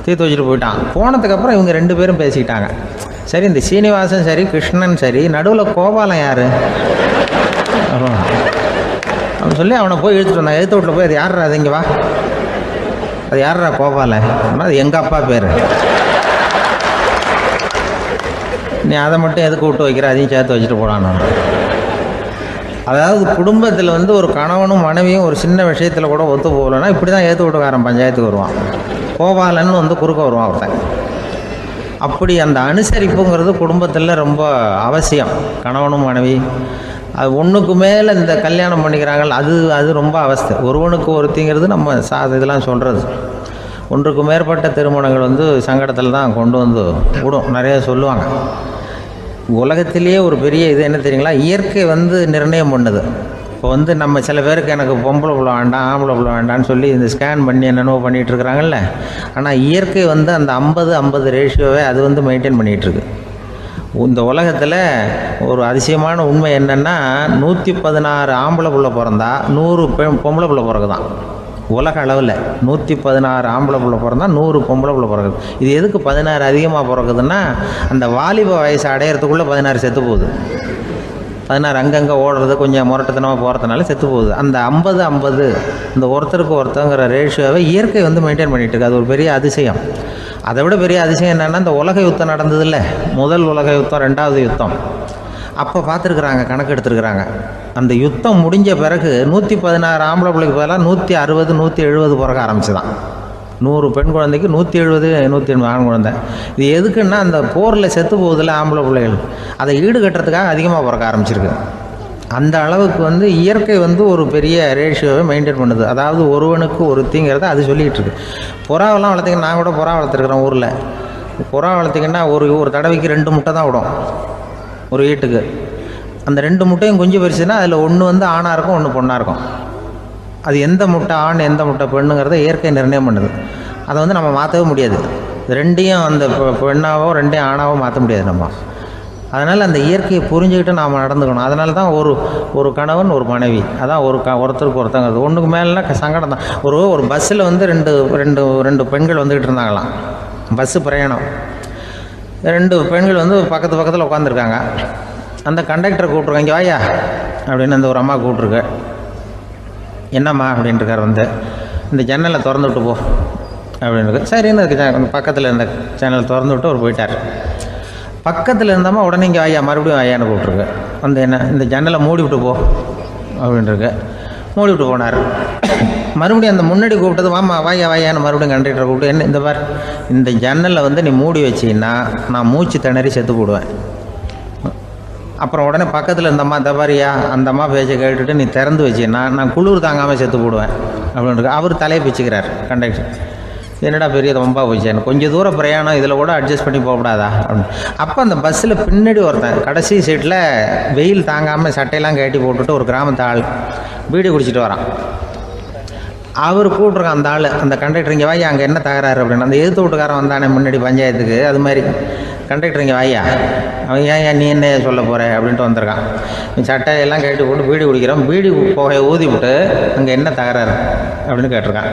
தீர்த்து வச்சுட்டு போயிட்டான். போனதுக்கப்புறம் இவங்க 2 பேரும் பேசிக்கிட்டாங்க. சரி, இந்த சீனிவாசன் சரி, கிருஷ்ணன் சரி, நடுவில் கோபாலம் யார் அப்படின்னு சொல்லி அவனை போய் இழுத்துட்டு வந்தான். எழுத்து வீட்டில் போய் அது யாரா, அது இங்கே வா, அது யாரா கோபால, அது எங்கள் அப்பா பேர். நீ அதை மட்டும் எதுக்கு விட்டு வைக்கிற, அதையும் சேர்த்து வச்சுட்டு போடான்னு. அதாவது குடும்பத்தில் வந்து ஒரு கணவனும் மனைவியும் ஒரு சின்ன விஷயத்தில் கூட ஒத்து போகலைன்னா இப்படி தான் ஏற்று விட்டுக்காரன் பஞ்சாயத்துக்கு வருவான். கோபாலன்னு வந்து குறுக்க வருவான் ஒருத்தன். அப்படி அந்த அனுசரிப்புங்கிறது குடும்பத்தில் ரொம்ப அவசியம். கணவனும் மனைவி அது ஒன்றுக்கு மேலே இந்த கல்யாணம் பண்ணிக்கிறாங்க, அது ரொம்ப அவஸ்தை. ஒருவனுக்கு ஒருத்திங்கிறது நம்ம இதெல்லாம் சொல்கிறது. ஒன்றுக்கு மேற்பட்ட திருமணங்கள் வந்து சங்கடத்தில் தான் கொண்டு வந்து விடும். நிறைய சொல்லுவாங்க. உலகத்திலேயே ஒரு பெரிய இது என்ன தெரியுங்களா, இயற்கை வந்து நிர்ணயம் பண்ணுது. இப்போ வந்து நம்ம சில பேருக்கு எனக்கு பொம்பளை பிள்ளை வேண்டாம் ஆம்பளை பிள்ளை வேண்டான்னு சொல்லி இந்த ஸ்கேன் பண்ணி என்னென்னவோ பண்ணிகிட்டு இருக்கிறாங்கல்ல. ஆனால் இயற்கை வந்து அந்த 50-50 ரேஷியோவை அது வந்து மெயின்டைன் பண்ணிகிட்ருக்கு. இந்த உலகத்தில் ஒரு அதிசயமான உண்மை என்னென்னா, 116 ஆம்பளை பிள்ளை பிறந்தா 100 பொம்பளை பிள்ளை பிறகுதான். உலக அளவில் 116 ஆம்பளை பிள்ளை பிறந்தா 100 பொம்பளை பிள்ளை பிறகுது. இது எதுக்கு 16 அதிகமாக பிறகுதுன்னா, அந்த வாலிப வயசு அடையிறதுக்குள்ளே 16 செத்து போகுது. 16 அங்கங்கே ஓடுறது கொஞ்சம் முரட்டத்தனமாக போகிறதுனால செத்து போகுது. அந்த 50-50 இந்த ஒருத்தருக்கு ஒருத்தங்கிற ரேஷியோவை இயற்கை வந்து மெயின்டைன் பண்ணிகிட்டு இருக்கு. அது ஒரு பெரிய அதிசயம். அதை விட பெரிய அதிசயம் என்னென்னா, இந்த உலக யுத்தம் நடந்ததில்ல, முதல் உலக யுத்தம், 2வது யுத்தம், அப்போ பார்த்துருக்குறாங்க, கணக்கு எடுத்துருக்குறாங்க. அந்த யுத்தம் முடிஞ்ச பிறகு 116 ஆம்பளை பிள்ளைக்கு பதிலாக 160 170 பிறக்க ஆரம்பிச்சு தான். 100 பெண் குழந்தைக்கு 170 180 ஆண் குழந்தை. இது எதுக்குன்னா, அந்த போரில் செத்து போகுதில்ல ஆம்பளை பிள்ளைகள், அதை ஈடுகட்டுறதுக்காக அதிகமாக பிறக்க ஆரம்பிச்சிருக்கு. அந்த அளவுக்கு வந்து இயற்கை வந்து ஒரு பெரிய ரேஷியோவை மெயின்டைன் பண்ணுது. அதாவது ஒருவனுக்கு ஒருத்திங்கிறத அது சொல்லிகிட்டு இருக்கு. புறாவெல்லாம் வளர்த்திங்கன்னா, நான் கூட புறா வளர்த்துருக்குறேன் ஊரில். புறா வளர்த்திங்கன்னா ஒரு தடவைக்கு 2 முட்டை தான் விடும் ஒரு வீட்டுக்கு. அந்த 2 முட்டையும் குஞ்சு பறிச்சுன்னா அதில் ஒன்று வந்து ஆணாக இருக்கும், ஒன்று பொண்ணாக இருக்கும். அது எந்த முட்டை ஆண் எந்த முட்டை பெண்ணுங்கிறத இயற்கை நிர்ணயம் பண்ணுது. அதை வந்து நம்ம மாற்றவே முடியாது. ரெண்டையும் அந்த பெண்ணாவோ 2 ஆணாவோ மாற்ற முடியாது நம்ம. அதனால் அந்த இயற்கையை புரிஞ்சுக்கிட்டு நாம் நடந்துக்கணும். அதனால தான் ஒரு கணவன் ஒரு மனைவி, அதான் ஒருத்தருக்கு ஒருத்தங்கிறது. ஒன்றுக்கு மேலேனா சங்கடம் தான். ஒரு பஸ்ஸில் வந்து ரெண்டு பெண்கள் வந்துக்கிட்டு இருந்தாங்களாம். பஸ்ஸு பிரயாணம். 2 பெண்கள் வந்து பக்கத்தில் உட்காந்துருக்காங்க. அந்த கண்டக்டரை கூப்பிட்ருக்காங்க, இங்கே வாயா அப்படின்னு அந்த ஒரு அம்மா கூப்பிட்ருக்கு. என்னம்மா அப்படின்ட்டுருக்கார். வந்து இந்த ஜன்னலை திறந்து விட்டு போ அப்படின்னு. சரின்னு அதுக்கு பக்கத்தில் இருந்த ஜன்னலை திறந்து விட்டு அவர் போயிட்டார். பக்கத்தில் இருந்தாமா உடனே இங்கே வாயா மறுபடியும் வாயான்னு கூப்பிட்ருக்கு. வந்து என்ன இந்த ஜன்னலை மூடி விட்டு போ அப்படின்ட்டுருக்கு. மூடி விட்டு போனார். மறுபடியும் அந்த முன்னாடி கூப்பிட்டது வாமா வாயான்னு மறுபடியும் கண்டக்டரை கூப்பிட்டு, என்ன இந்த பார், இந்த ஜன்னலை வந்து நீ மூடி வச்சின்னா நான் மூச்சு திணறி செத்து போடுவேன். அப்புறம் உடனே பக்கத்தில் இருந்தம்மா தபாரியா அந்த அம்மா பேச்சை கேட்டுட்டு நீ திறந்து வச்சின்னா நான் குளிர் தாங்காமல் செத்து போடுவேன் அப்படின்ட்டு அவர் தலையை பிச்சுக்கிறார் கண்டக்டர். என்னடா பெரிய ரொம்ப போச்சேன்னு, கொஞ்சம் தூரம் பிரயாணம், இதில் கூட அட்ஜஸ்ட் பண்ணி போகக்கூடாதா அப்படின்னு. அப்போ அந்த பஸ்ஸில் பின்னாடி ஒருத்தன் கடைசி சீட்டில் வெயில் தாங்காமல் சட்டையெல்லாம் கட்டி போட்டுட்டு ஒரு கிராமத்து ஆள் பீடி குடிச்சிட்டு வரான். அவர் கூப்பிட்ருக்கான் அந்த ஆள், அந்த கண்டக்டர், இங்கே வாயா அங்கே என்ன தகராறு அப்படின்னு. அந்த எதிர்த்து வீட்டுக்காரன் வந்தானே முன்னாடி பஞ்சாயத்துக்கு, அது மாதிரி கண்டக்டர் இங்கே வாயா, அவன் ஏன் நீ என்ன சொல்ல போகிற அப்படின்ட்டு வந்திருக்கான். சட்டையெல்லாம் கட்டி போட்டு பீடி குடிக்கிறான். பீடி புகையை ஊதி விட்டு அங்கே என்ன தகராறு அப்படின்னு கேட்டிருக்கான்.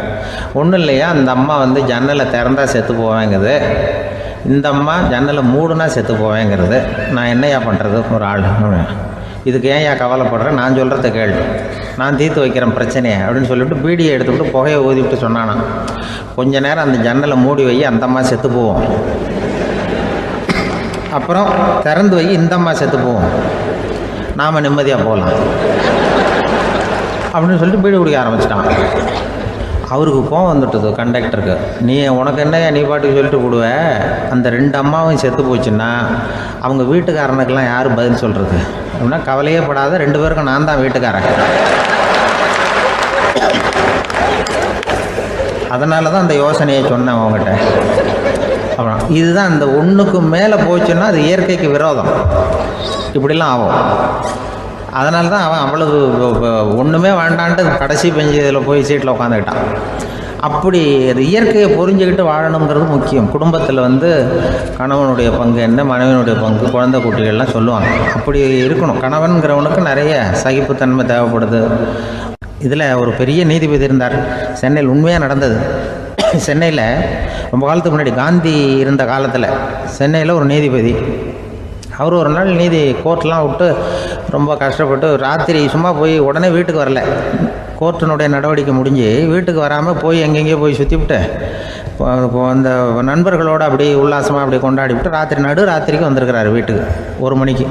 ஒன்றும் இல்லையா, அந்த அம்மா வந்து ஜன்னலை திறந்தா செத்து போவேங்கிறது, இந்த அம்மா ஜன்னலை மூடுனா செத்து போவேங்கிறது, நான் என்னையா பண்ணுறது ஒரு ஆள், இதுக்கு ஏன் கவலைப்படுறேன், நான் சொல்கிறத கேள், நான் தீர்த்து வைக்கிறேன் பிரச்சனையை அப்படின்னு சொல்லிவிட்டு பீடியை எடுத்துக்கிட்டு புகையை ஊதிவிட்டு சொன்னானா, கொஞ்ச நேரம் அந்த ஜன்னலை மூடி வை, அந்த அம்மா செத்து போவோம், அப்புறம் திறந்து வை, இந்த அம்மா செத்து போவோம், நாம் நிம்மதியாக போகலாம் அப்படின்னு சொல்லிட்டு பீடி குடிக்க ஆரம்பிச்சிட்டான். அவருக்கு கோவம் வந்துட்டுது கண்டக்டருக்கு. உனக்கு என்னையா நீ பாட்டுக்கு சொல்லிட்டு போடுவ, அந்த 2 அம்மாவும் செத்து போச்சுன்னா அவங்க வீட்டுக்காரனுக்கெல்லாம் யார் பதில் சொல்கிறது அப்படின்னா, கவலையே படாத, 2 பேருக்கும் நான் தான் வீட்டுக்காரன். அதனால தான் அந்த யோசனையை சொன்னேன் அவங்ககிட்ட. அப்புறம் இதுதான், இந்த ஒன்றுக்கு மேலே போச்சுன்னா அது இயற்கைக்கு விரோதம், இப்படிலாம் ஆகும். அதனால தான் அவன் அவ்வளவு ஒன்றுமே வேண்டான்ட்டு கடைசி பெஞ்சு இதில் போய் சீட்டில் உட்காந்துக்கிட்டான். அப்படி அது இயற்கையை புரிஞ்சுக்கிட்டு வாழணுங்கிறது முக்கியம். குடும்பத்தில் வந்து கணவனுடைய பங்கு என்ன, மனைவியினுடைய பங்கு, குழந்தை குட்டிகள்லாம் சொல்லுவாங்க. அப்படி இருக்கணும். கணவன்கிறவனுக்கு நிறைய சகிப்புத்தன்மை தேவைப்படுது. இதில் ஒரு பெரிய நீதிபதி இருந்தார் சென்னையில், உண்மையாக நடந்தது. சென்னையில் ரொம்ப காலத்துக்கு முன்னாடி காந்தி இருந்த காலத்தில் சென்னையில் ஒரு நீதிபதி, அவர் ஒரு நாள் நீதி கோர்ட்லாம் விட்டு ரொம்ப கஷ்டப்பட்டு ராத்திரி சும்மா போய் உடனே வீட்டுக்கு வரல, கோர்ட்டினுடைய நடவடிக்கை முடிஞ்சு வீட்டுக்கு வராமல் போய் எங்கெங்கேயோ போய் சுற்றி விட்டு அந்த நண்பர்களோடு அப்படி உல்லாசமாக அப்படி கொண்டாடிவிட்டு ராத்திரிக்கு வந்திருக்கிறாரு வீட்டுக்கு 1 மணிக்கு.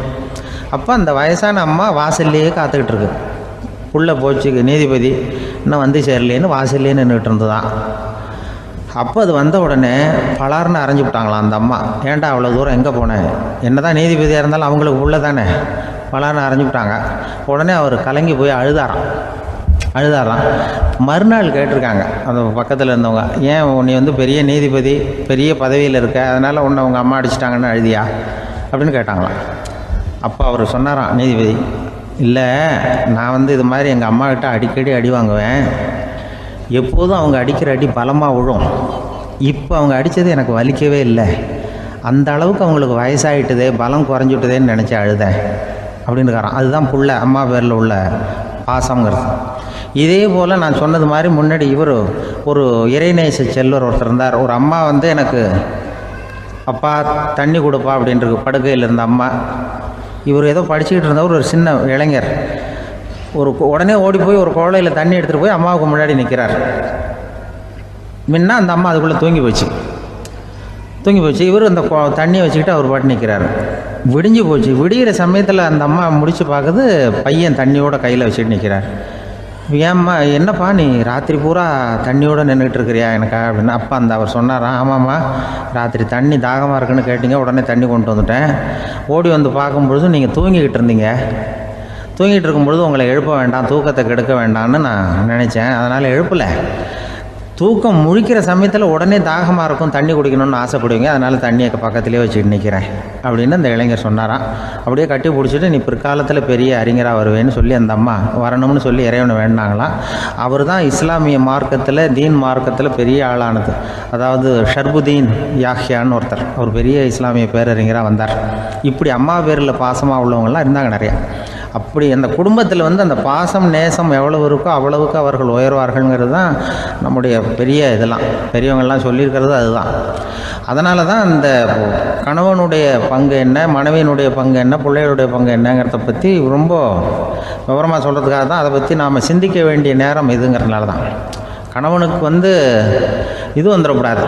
அப்போ அந்த வயசான அம்மா வாசல்லையே காத்துக்கிட்டு இருக்கு. உள்ளே போச்சு நீதிபதி இன்னும் வந்து சேரலேன்னு வாசல்லையே நின்றுட்டு இருந்துதான். அப்போ அது வந்த உடனே பலார்னு அரைஞ்சி விட்டாங்களாம் அந்த அம்மா. ஏன்டா அவ்வளோ தூரம் எங்கே போனேன்? என்ன தான் நீதிபதியாக இருந்தாலும் அவங்களுக்கு உள்ள தானே. பலார்னு அரைஞ்சி விட்டாங்க. உடனே அவர் கலங்கி போய் அழுதாராம். மறுநாள் கேட்டிருக்காங்க அந்த பக்கத்தில் இருந்தவங்க, ஏன் நீ வந்து பெரிய நீதிபதி, பெரிய பதவியில் இருக்க, அதனால் உன்னை உங்கள் அம்மா அடிச்சிட்டாங்கன்னு அழுதியா அப்படின்னு கேட்டாங்களாம். அப்போ அவர் சொன்னாராம் நீதிபதி, இல்லை நான் வந்து இது மாதிரி எங்கள் அம்மாக்கிட்ட அடிக்கடி அடி வாங்குவேன். எப்போதும் அவங்க அடிக்கிற அடி பலமாக விழும். இப்போ அவங்க அடித்தது எனக்கு வலிக்கவே இல்லை. அந்த அளவுக்கு அவங்களுக்கு வயசாகிட்டுதே, பலம் குறைஞ்சிட்டுதேன்னு நினச்சி அழுதேன் அப்படின்னுக்காரான். அதுதான் புள்ள அம்மா பேரில் உள்ள பாசங்கிறது. இதே போல் நான் சொன்னது மாதிரி முன்னாடி இவர் ஒரு இறைநேச செல்வர் ஒருத்தர் இருந்தார். ஒரு அம்மா வந்து எனக்கு அப்பா தண்ணி கொடுப்பா அப்படின்றது படுக்கையில் இருந்த அம்மா. இவர் ஏதோ படிச்சுக்கிட்டு இருந்தவர், ஒரு சின்ன இளைஞர். உடனே ஓடி போய் ஒரு குவளையில் தண்ணி எடுத்துகிட்டு போய் அம்மாவுக்கு முன்னாடி நிற்கிறார். முன்ன அந்த அம்மா அதுக்குள்ளே தூங்கி போச்சு. இவர் அந்த தண்ணியை வச்சுக்கிட்டு அவர் பாட்டு நிற்கிறார். விடிஞ்சு போச்சு. விடிகிற சமயத்தில் அந்த அம்மா முடிச்சு பார்க்குது, பையன் தண்ணியோட கையில் வச்சுட்டு நிற்கிறார். ஏம்மா என்னப்பா நீ ராத்திரி பூரா தண்ணியோடு நின்றுட்டு இருக்கிறியா எனக்கா அப்படின்னு. அப்போ அவர் சொன்னாராம், ஆமாம்மா ராத்திரி தண்ணி தாகமாக இருக்குன்னு கேட்டிங்க, உடனே தண்ணி கொண்டு வந்துட்டேன். ஓடி வந்து பார்க்கும்பொழுது நீங்கள் தூங்கிக்கிட்டு இருந்தீங்க. தூங்கிட்டு இருக்கும்பொழுது உங்களை எழுப்ப வேண்டாம், தூக்கத்தை கெடுக்க வேண்டாம்னு நான் நினச்சேன். அதனால் எழுப்பலை. தூக்கம் முழிக்கிற சமயத்தில் உடனே தாகமாக இருக்கும், தண்ணி குடிக்கணும்னு ஆசைப்படுவீங்க, அதனால் தண்ணியை பக்கத்துலேயே வச்சுட்டு நிற்கிறேன் அப்படின்னு அந்த இளைஞர் சொன்னாராம். அப்படியே கட்டி பிடிச்சிட்டு நீ பிற்காலத்தில் பெரிய அறிஞராக வருவேன்னு சொல்லி அந்த அம்மா வரணும்னு சொல்லி இறைவனை வேண்டாங்களாம். அவர் தான் இஸ்லாமிய மார்க்கத்தில், தீன் மார்க்கத்தில் பெரிய ஆளானது. அதாவது ஷர்புதீன் யாஹ்யான்னு ஒருத்தர், அவர் பெரிய இஸ்லாமிய பேரறிஞராக வந்தார். இப்படி அம்மா பேரில் பாசமாக உள்ளவங்களாம் இருந்தாங்க நிறையா. அப்படி அந்த குடும்பத்தில் வந்து அந்த பாசம் நேசம் எவ்வளவு இருக்கோ அவ்வளவுக்கு அவர்கள் உயர்வார்கள்ங்கிறது தான் நம்முடைய பெரிய இதெல்லாம் பெரியவங்கள்லாம் சொல்லியிருக்கிறது அதுதான். அதனால தான் அந்த கணவனுடைய பங்கு என்ன, மனைவியினுடைய பங்கு என்ன, பிள்ளைகளுடைய பங்கு என்னங்கிறத பற்றி ரொம்ப விவரமாக சொல்கிறதுக்காக தான் அதை பற்றி நாம் சிந்திக்க வேண்டிய நேரம் இதுங்கிறதுனால தான். கணவனுக்கு வந்து இது வந்துடக்கூடாது,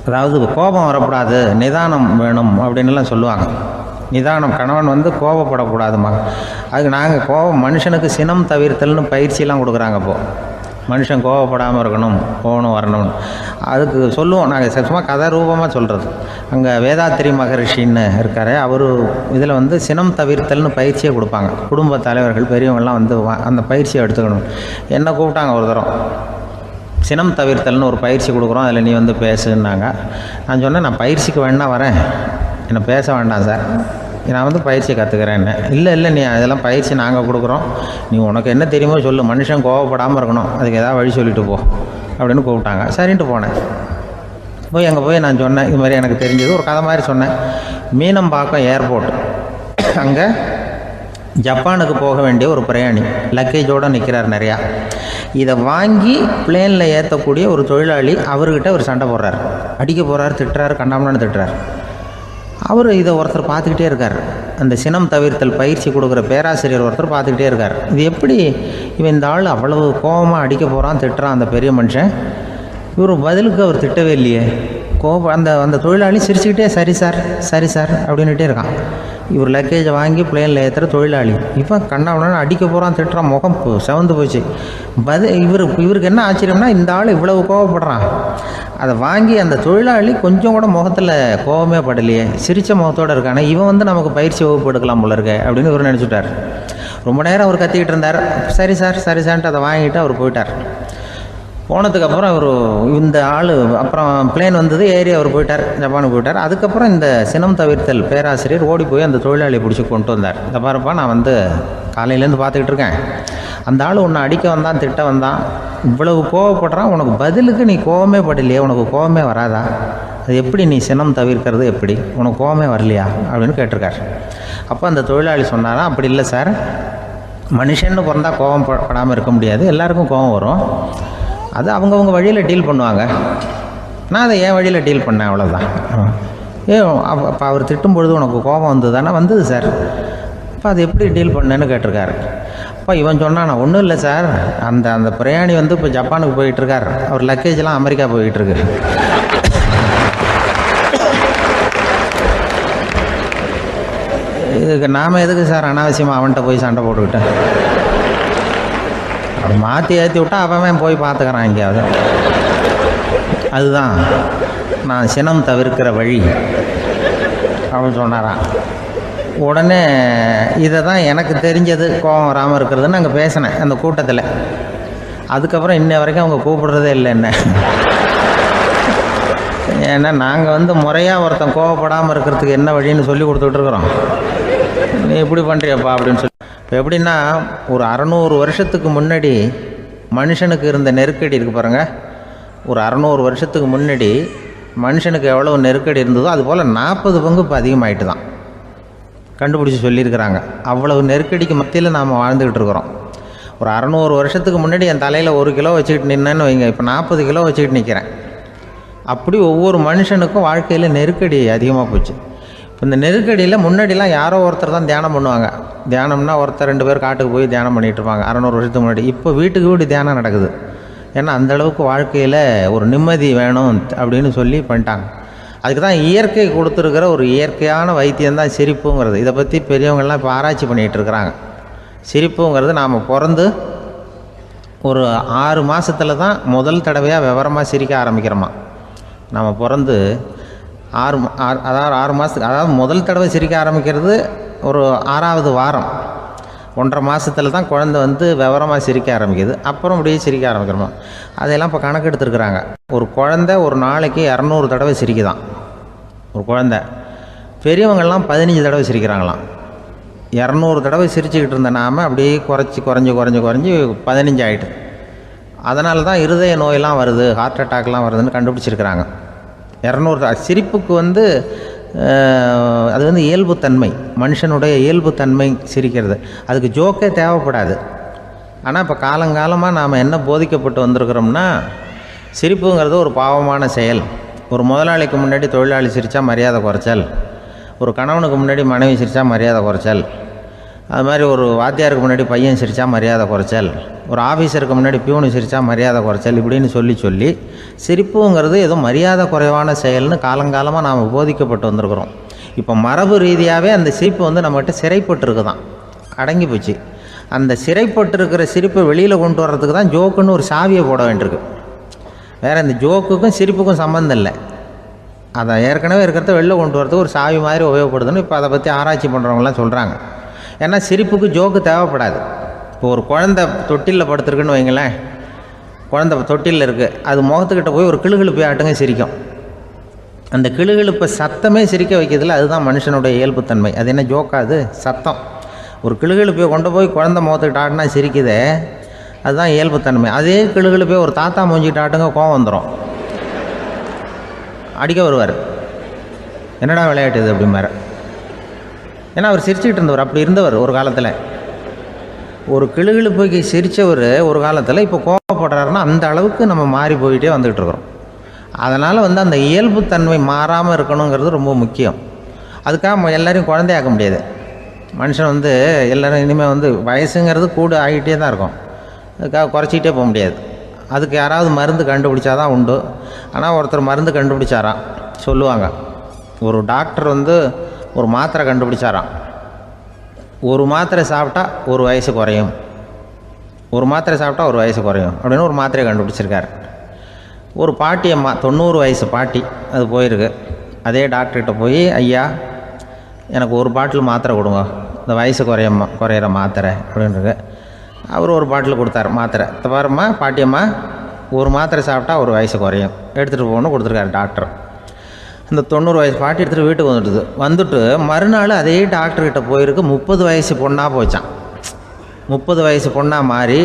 அதாவது கோபம் வரக்கூடாது, நிதானம் வேணும் அப்படின்லாம் சொல்லுவாங்க. நிதானம், கணவன் வந்து கோபப்படக்கூடாதுமா. அதுக்கு நாங்கள் மனுஷனுக்கு சினம் தவிர்த்தல்னு பயிற்சியெல்லாம் கொடுக்குறாங்க. இப்போது மனுஷன் கோபப்படாமல் இருக்கணும், போகணும் வரணும்னு அதுக்கு சொல்லுவோம் நாங்கள். சும்மா கதை ரூபமாக சொல்கிறது. அங்கே வேதாத்திரி மகரிஷின்னு இருக்கார், அவர் இதில் வந்து சினம் தவிர்த்தல்னு பயிற்சியை கொடுப்பாங்க. குடும்ப தலைவர்கள் பெரியவங்கள்லாம் வந்து அந்த பயிற்சியை எடுத்துக்கணும். என்னை கூப்பிட்டாங்க ஒரு தரம், சினம் தவிர்த்தல்னு ஒரு பயிற்சி கொடுக்குறோம், அதில் நீ வந்து பேசுன்னாங்க. நான் சொன்னேன், நான் பயிற்சிக்கு வேணா வரேன், என்னை பேச வேண்டாம் சார், நான் வந்து பயிற்சியை கற்றுக்கிறேன்னு. இல்லை நீ அதெல்லாம் பயிற்சி நாங்கள் கொடுக்குறோம், நீ உனக்கு என்ன தெரியுமோ சொல்லு, மனுஷன் கோவப்படாமல் இருக்கணும், அதுக்கு ஏதாவது வழி சொல்லிட்டு போ அப்படின்னு கூப்பிட்டாங்க. சரின்ட்டு போனேன். அங்கே போய் நான் சொன்னேன், இது மாதிரி எனக்கு தெரிஞ்சது ஒரு கதை மாதிரி சொன்னேன். மீனம்பாக்கம் ஏர்போர்ட், அங்கே ஜப்பானுக்கு போக வேண்டிய ஒரு பிரயாணி லக்கேஜோடு நிற்கிறார் நிறையா. இதை வாங்கி பிளேனில் ஏற்றக்கூடிய ஒரு தொழிலாளி அவர்கிட்ட ஒரு சண்டை போடுறார், அடிக்க போகிறார், திட்டுறாரு, கண்டாமலான்னு திட்டுறார். அவர் இதை ஒருத்தர் பார்த்துக்கிட்டே இருக்கார். அந்த சினம் தவிர்த்தல் பயிற்சி கொடுக்குற பேராசிரியர் ஒருத்தர் பார்த்துக்கிட்டே இருக்கார். இது எப்படி இவன் இந்த ஆள் அவ்வளவு கோபமாக அடிக்க போகிறான், திட்டுறான் அந்த பெரிய மனுஷன், இவர் பதிலுக்கு அவர் திட்டவே இல்லையே. அந்த தொழிலாளி சிரிச்சுக்கிட்டே சரி சார் அப்படின்னுட்டே இருக்கான். இவர் லக்கேஜை வாங்கி பிளேனில் ஏற்றுற தொழிலாளி இப்போ கண்ணாவுடனே அடிக்க போகிறான், திட்டுறான், முகம் செவந்து போச்சு. இவருக்கு என்ன ஆச்சரியம்னா, இந்த ஆள் இவ்வளவு கோவப்படுறான், அதை வாங்கி அந்த தொழிலாளி கொஞ்சம் கூட முகத்தில் கோபமே படலையே, சிரித்த முகத்தோடு இருக்கானே, இவன் வந்து நமக்கு பயிற்சி வகுப்பு எடுக்கலாம் போல இருக்கே அப்படின்னு இவர் நினச்சிட்டார். ரொம்ப நேரம் அவர் கத்திக்கிட்டு இருந்தார். சரி சார்ன்ட்டு அதை வாங்கிட்டு அவர் போயிட்டார். போனதுக்கப்புறம் இந்த ஆள் அப்புறம் பிளேன் வந்தது, ஏறி அவர் போயிட்டார், ஜப்பானுக்கு போயிட்டார். அதுக்கப்புறம் இந்த சினம் தவிர்த்தல் பேராசிரியர் ஓடி போய் அந்த தொழிலாளியை பிடிச்சி கொண்டு வந்தார். இந்த பாருப்பா, நான் வந்து காலையிலேருந்து பார்த்துக்கிட்டு இருக்கேன், அந்த ஆள் உன்னை அடிக்க வந்தான், திட்ட வந்தான், இவ்வளவு கோவப்படுறான், உனக்கு பதிலுக்கு நீ கோவமே படலையே, உனக்கு கோவமே வராதா, அது எப்படி நீ சினம் தவிர்க்கிறது, எப்படி உனக்கு கோவமே வரலையா அப்படின்னு கேட்டிருக்கார். அப்போ அந்த தொழிலாளி சொன்னாரா, அப்படி இல்லை சார், மனுஷன்னு பிறந்தா கோவம் படாமல் இருக்க முடியாது, எல்லாருக்கும் கோவம் வரும், அது அவங்கவுங்க வழியில் டீல் பண்ணுவாங்க, நான் அதை என் வழியில் டீல் பண்ணேன், அவ்வளோதான். அப்போ அவர் திட்டும் பொழுது உனக்கு கோபம் வந்தது தானே? வந்தது சார். அப்போ அது எப்படி டீல் பண்ணேன்னு கேட்டிருக்காரு. அப்போ இவன் சொன்னான், ஒன்றும் இல்லை சார், அந்த அந்த பிரயாணி வந்து இப்போ ஜப்பானுக்கு போயிட்டுருக்கார், அவர் லக்கேஜெலாம் அமெரிக்கா போயிட்டுருக்கு. இதுக்கு நாம் எதுக்கு சார் அனாவசியமாக அவன்கிட்ட போய் சண்டை போட்டுக்கிட்டேன்? அப்படி மாற்றி ஏற்றி விட்டா அவன் போய் பார்த்துக்கிறான் எங்கேயாவது. அதுதான் நான் சினம் தவிர்க்கிற வழி அப்படின்னு சொன்னாரான். உடனே இதை தான் எனக்கு தெரிஞ்சது கோபம் வராமல் இருக்கிறதுன்னு அங்கே பேசினேன் அந்த கூட்டத்தில். அதுக்கப்புறம் இன்ன வரைக்கும் அவங்க கூப்பிடுறதே இல்லை என்ன. ஏன்னா நாங்கள் வந்து முறையாக ஒருத்தன் கோவப்படாமல் இருக்கிறதுக்கு என்ன வழின்னு சொல்லி கொடுத்துட்ருக்குறோம். நீ இப்படி பண்ணுறியப்பா அப்படின்னு சொல்லி. இப்போ எப்படின்னா, ஒரு 600 வருஷத்துக்கு முன்னாடி மனுஷனுக்கு இருந்த நெருக்கடி இருக்குது பாருங்கள். ஒரு 600 வருஷத்துக்கு முன்னாடி மனுஷனுக்கு எவ்வளோ நெருக்கடி இருந்ததோ அதுபோல் 40 பங்கு இப்போ அதிகமாகிட்டு தான் கண்டுபிடிச்சி சொல்லியிருக்கிறாங்க. அவ்வளவு நெருக்கடிக்கு மத்தியில் நாம் வாழ்ந்துக்கிட்டு இருக்கிறோம். ஒரு 600 வருஷத்துக்கு முன்னாடி என் தலையில் 1 கிலோ வச்சுக்கிட்டு நின்னேன்னு வைங்க, இப்போ 40 கிலோ வச்சுக்கிட்டு நிற்கிறேன். அப்படி ஒவ்வொரு மனுஷனுக்கும் வாழ்க்கையில் நெருக்கடி அதிகமாக போச்சு. இப்போ இந்த நெருக்கடியில் முன்னாடிலாம் யாரோ ஒருத்தர் தான் தியானம் பண்ணுவாங்க. தியானம்னா ஒருத்தர் 2 பேர் காட்டுக்கு போய் தியானம் பண்ணிகிட்டு இருப்பாங்க 600 வருஷத்துக்கு முன்னாடி. இப்போ வீட்டுக்கு வீடு தியானம் நடக்குது. ஏன்னா அந்தளவுக்கு வாழ்க்கையில் ஒரு நிம்மதி வேணும் அப்படின்னு சொல்லி பண்ணிட்டாங்க. அதுக்கு தான் இயற்கை கொடுத்துருக்கிற ஒரு இயற்கையான வைத்தியம்தான் சிரிப்புங்கிறது. இதை பற்றி பெரியவங்கள்லாம் இப்போ ஆராய்ச்சி பண்ணிகிட்டு இருக்கிறாங்க. சிரிப்புங்கிறது நாம் பிறந்து ஒரு 6 மாதத்தில் தான் முதல் தடவையாக விவரமாக சிரிக்க ஆரம்பிக்கிறோமா. நாம் பிறந்து 6 மாதத்துக்கு, அதாவது முதல் தடவை சிரிக்க ஆரம்பிக்கிறது ஒரு 6ஆவது வாரம், 1.5 மாதத்தில் தான் குழந்தை வந்து விவரமாக சிரிக்க ஆரம்பிக்குது. அப்புறம் அப்படியே சிரிக்க ஆரம்பிக்கிறோமா. அதையெல்லாம் இப்போ கணக்கு எடுத்துருக்குறாங்க. ஒரு குழந்தை ஒரு நாளைக்கு 200 தடவை சிரிக்குதான் ஒரு குழந்தை. பெரியவங்கள்லாம் 15 தடவை சிரிக்கிறாங்களாம். 200 தடவை சிரிச்சுக்கிட்டு இருந்த நாம் அப்படியே குறைஞ்சி 15 ஆகிட்டு. அதனால தான் இருதய நோயெல்லாம் வருது, ஹார்ட் அட்டாக்லாம் வருதுன்னு கண்டுபிடிச்சிருக்கிறாங்க. 200 சிரிப்புக்கு வந்து அது வந்து இயல்புத்தன்மை, மனுஷனுடைய இயல்புத்தன்மை சிரிக்கிறது. அதுக்கு ஜோக்கே தேவைப்படாது. ஆனால் இப்போ காலங்காலமாக நாம் என்ன போதிக்கப்பட்டு வந்திருக்கிறோம்னா, சிரிப்புங்கிறது ஒரு பாவமான செயல். ஒரு முதலாளிக்கு முன்னாடி தொழிலாளி சிரித்தா மரியாதை குறைச்சல், ஒரு கணவனுக்கு முன்னாடி மனைவி சிரித்தா மரியாதை குறைச்சல், அது மாதிரி ஒரு வாத்தியாருக்கு முன்னாடி பையன் சிரித்தா மரியாதை குறைச்சல், ஒரு ஆஃபீஸருக்கு முன்னாடி பியூனு சிரித்தா மரியாதை குறைச்சல், இப்படின்னு சொல்லி சிரிப்புங்கிறது ஏதோ மரியாதை குறைவான செயல்னு காலங்காலமாக நாம் போதிக்கப்பட்டு வந்திருக்கிறோம். இப்போ மரபு ரீதியாகவே அந்த சிரிப்பு வந்து நம்மகிட்ட சிறைப்பட்டுருக்கு தான், அடங்கி போச்சு. அந்த சிறைப்பட்டிருக்கிற சிரிப்பை வெளியில் கொண்டு வர்றதுக்கு தான் ஜோக்குன்னு ஒரு சாவியை போட வேண்டியிருக்கு. வேறு இந்த ஜோக்குக்கும் சிரிப்புக்கும் சம்மந்தம் இல்லை. அதை ஏற்கனவே இருக்கிறத வெளில கொண்டு வரதுக்கு ஒரு சாவி மாதிரி உபயோகப்படுதுன்னு இப்போ அதை பற்றி ஆராய்ச்சி பண்ணுறவங்களாம் சொல்கிறாங்க. ஏன்னா சிரிப்புக்கு ஜோக்கு தேவைப்படாது. இப்போ ஒரு குழந்தை தொட்டிலில் படுத்துருக்குன்னு வைங்களேன், குழந்தை தொட்டிலில் இருக்குது, அது முகத்துக்கிட்ட போய் ஒரு கிளுகிழுப்பை ஆட்டுங்க சிரிக்கும். அந்த கிளுகிழுப்பை சத்தமே சிரிக்க வைக்கிறதுல அதுதான் மனுஷனுடைய இயல்புத்தன்மை. அது என்ன ஜோக்காது? சத்தம். ஒரு கிளுகிழுப்பையை கொண்டு போய் குழந்தை முகத்துக்கிட்ட ஆட்டினா சிரிக்குதே, அதுதான் இயல்புத்தன்மை. அதே கிளுகிழுப்பையை ஒரு தாத்தா மூஞ்சிக்கிட்ட ஆட்டுங்க, கோவம் வந்துடும், அடிக்க வருவார். என்னடா விளையாட்டு இது அப்படிம்பாரு. ஏன்னா அவர் சிரிச்சுக்கிட்டு இருந்தவர், அப்படி இருந்தவர் ஒரு காலத்தில். ஒரு கிளுகிழுப்பைக்கு சிரித்தவர் ஒரு காலத்தில் இப்போ கோவப்படுறாருன்னா அந்த அளவுக்கு நம்ம மாறி போயிட்டே வந்துக்கிட்டு இருக்கிறோம். அதனால் வந்து அந்த இயல்புத்தன்மை மாறாமல் இருக்கணுங்கிறது ரொம்ப முக்கியம். அதுக்காக எல்லோரையும் குழந்தையாக்க முடியாது. மனுஷன் வந்து எல்லோரும் இனிமேல் வந்து வயசுங்கிறது கூட ஆகிட்டே தான் இருக்கும். அதுக்காக குறைச்சிக்கிட்டே போக முடியாது. அதுக்கு யாராவது மருந்து கண்டுபிடிச்சாதான் உண்டு. ஆனால் ஒருத்தர் மருந்து கண்டுபிடிச்சாராம், சொல்லுவாங்க. ஒரு டாக்டர் வந்து ஒரு மாத்திரை கண்டுபிடிச்சாராம். ஒரு மாத்திரை சாப்பிட்டா ஒரு வயசு குறையும், ஒரு மாத்திரை சாப்பிட்டா ஒரு வயசு குறையும் அப்படின்னு ஒரு மாத்திரையை கண்டுபிடிச்சிருக்காரு. ஒரு பாட்டி அம்மா, 90 வயசு பாட்டி, அது போயிருக்கு. அதே டாக்டர்கிட்ட போய், ஐயா எனக்கு ஒரு பாட்டில் மாத்திரை கொடுங்க, இந்த வயசு குறையிற மாத்திரை அப்படின்றது. அவர் ஒரு பாட்டில் கொடுத்தாரு மாத்திரை. பாரும்மா பாட்டியம்மா, ஒரு மாத்திரை சாப்பிட்டா ஒரு வயசு குறையும், எடுத்துகிட்டு போகணும்னு கொடுத்துருக்காரு டாக்டர். இந்த 90 வயசு பாட்டி எடுத்துகிட்டு வீட்டுக்கு வந்துட்டு மறுநாள் அதே டாக்டர்கிட்ட போயிருக்கு. 30 வயசு பொண்ணாக போச்சான். 30 வயசு பொண்ணாக மாறி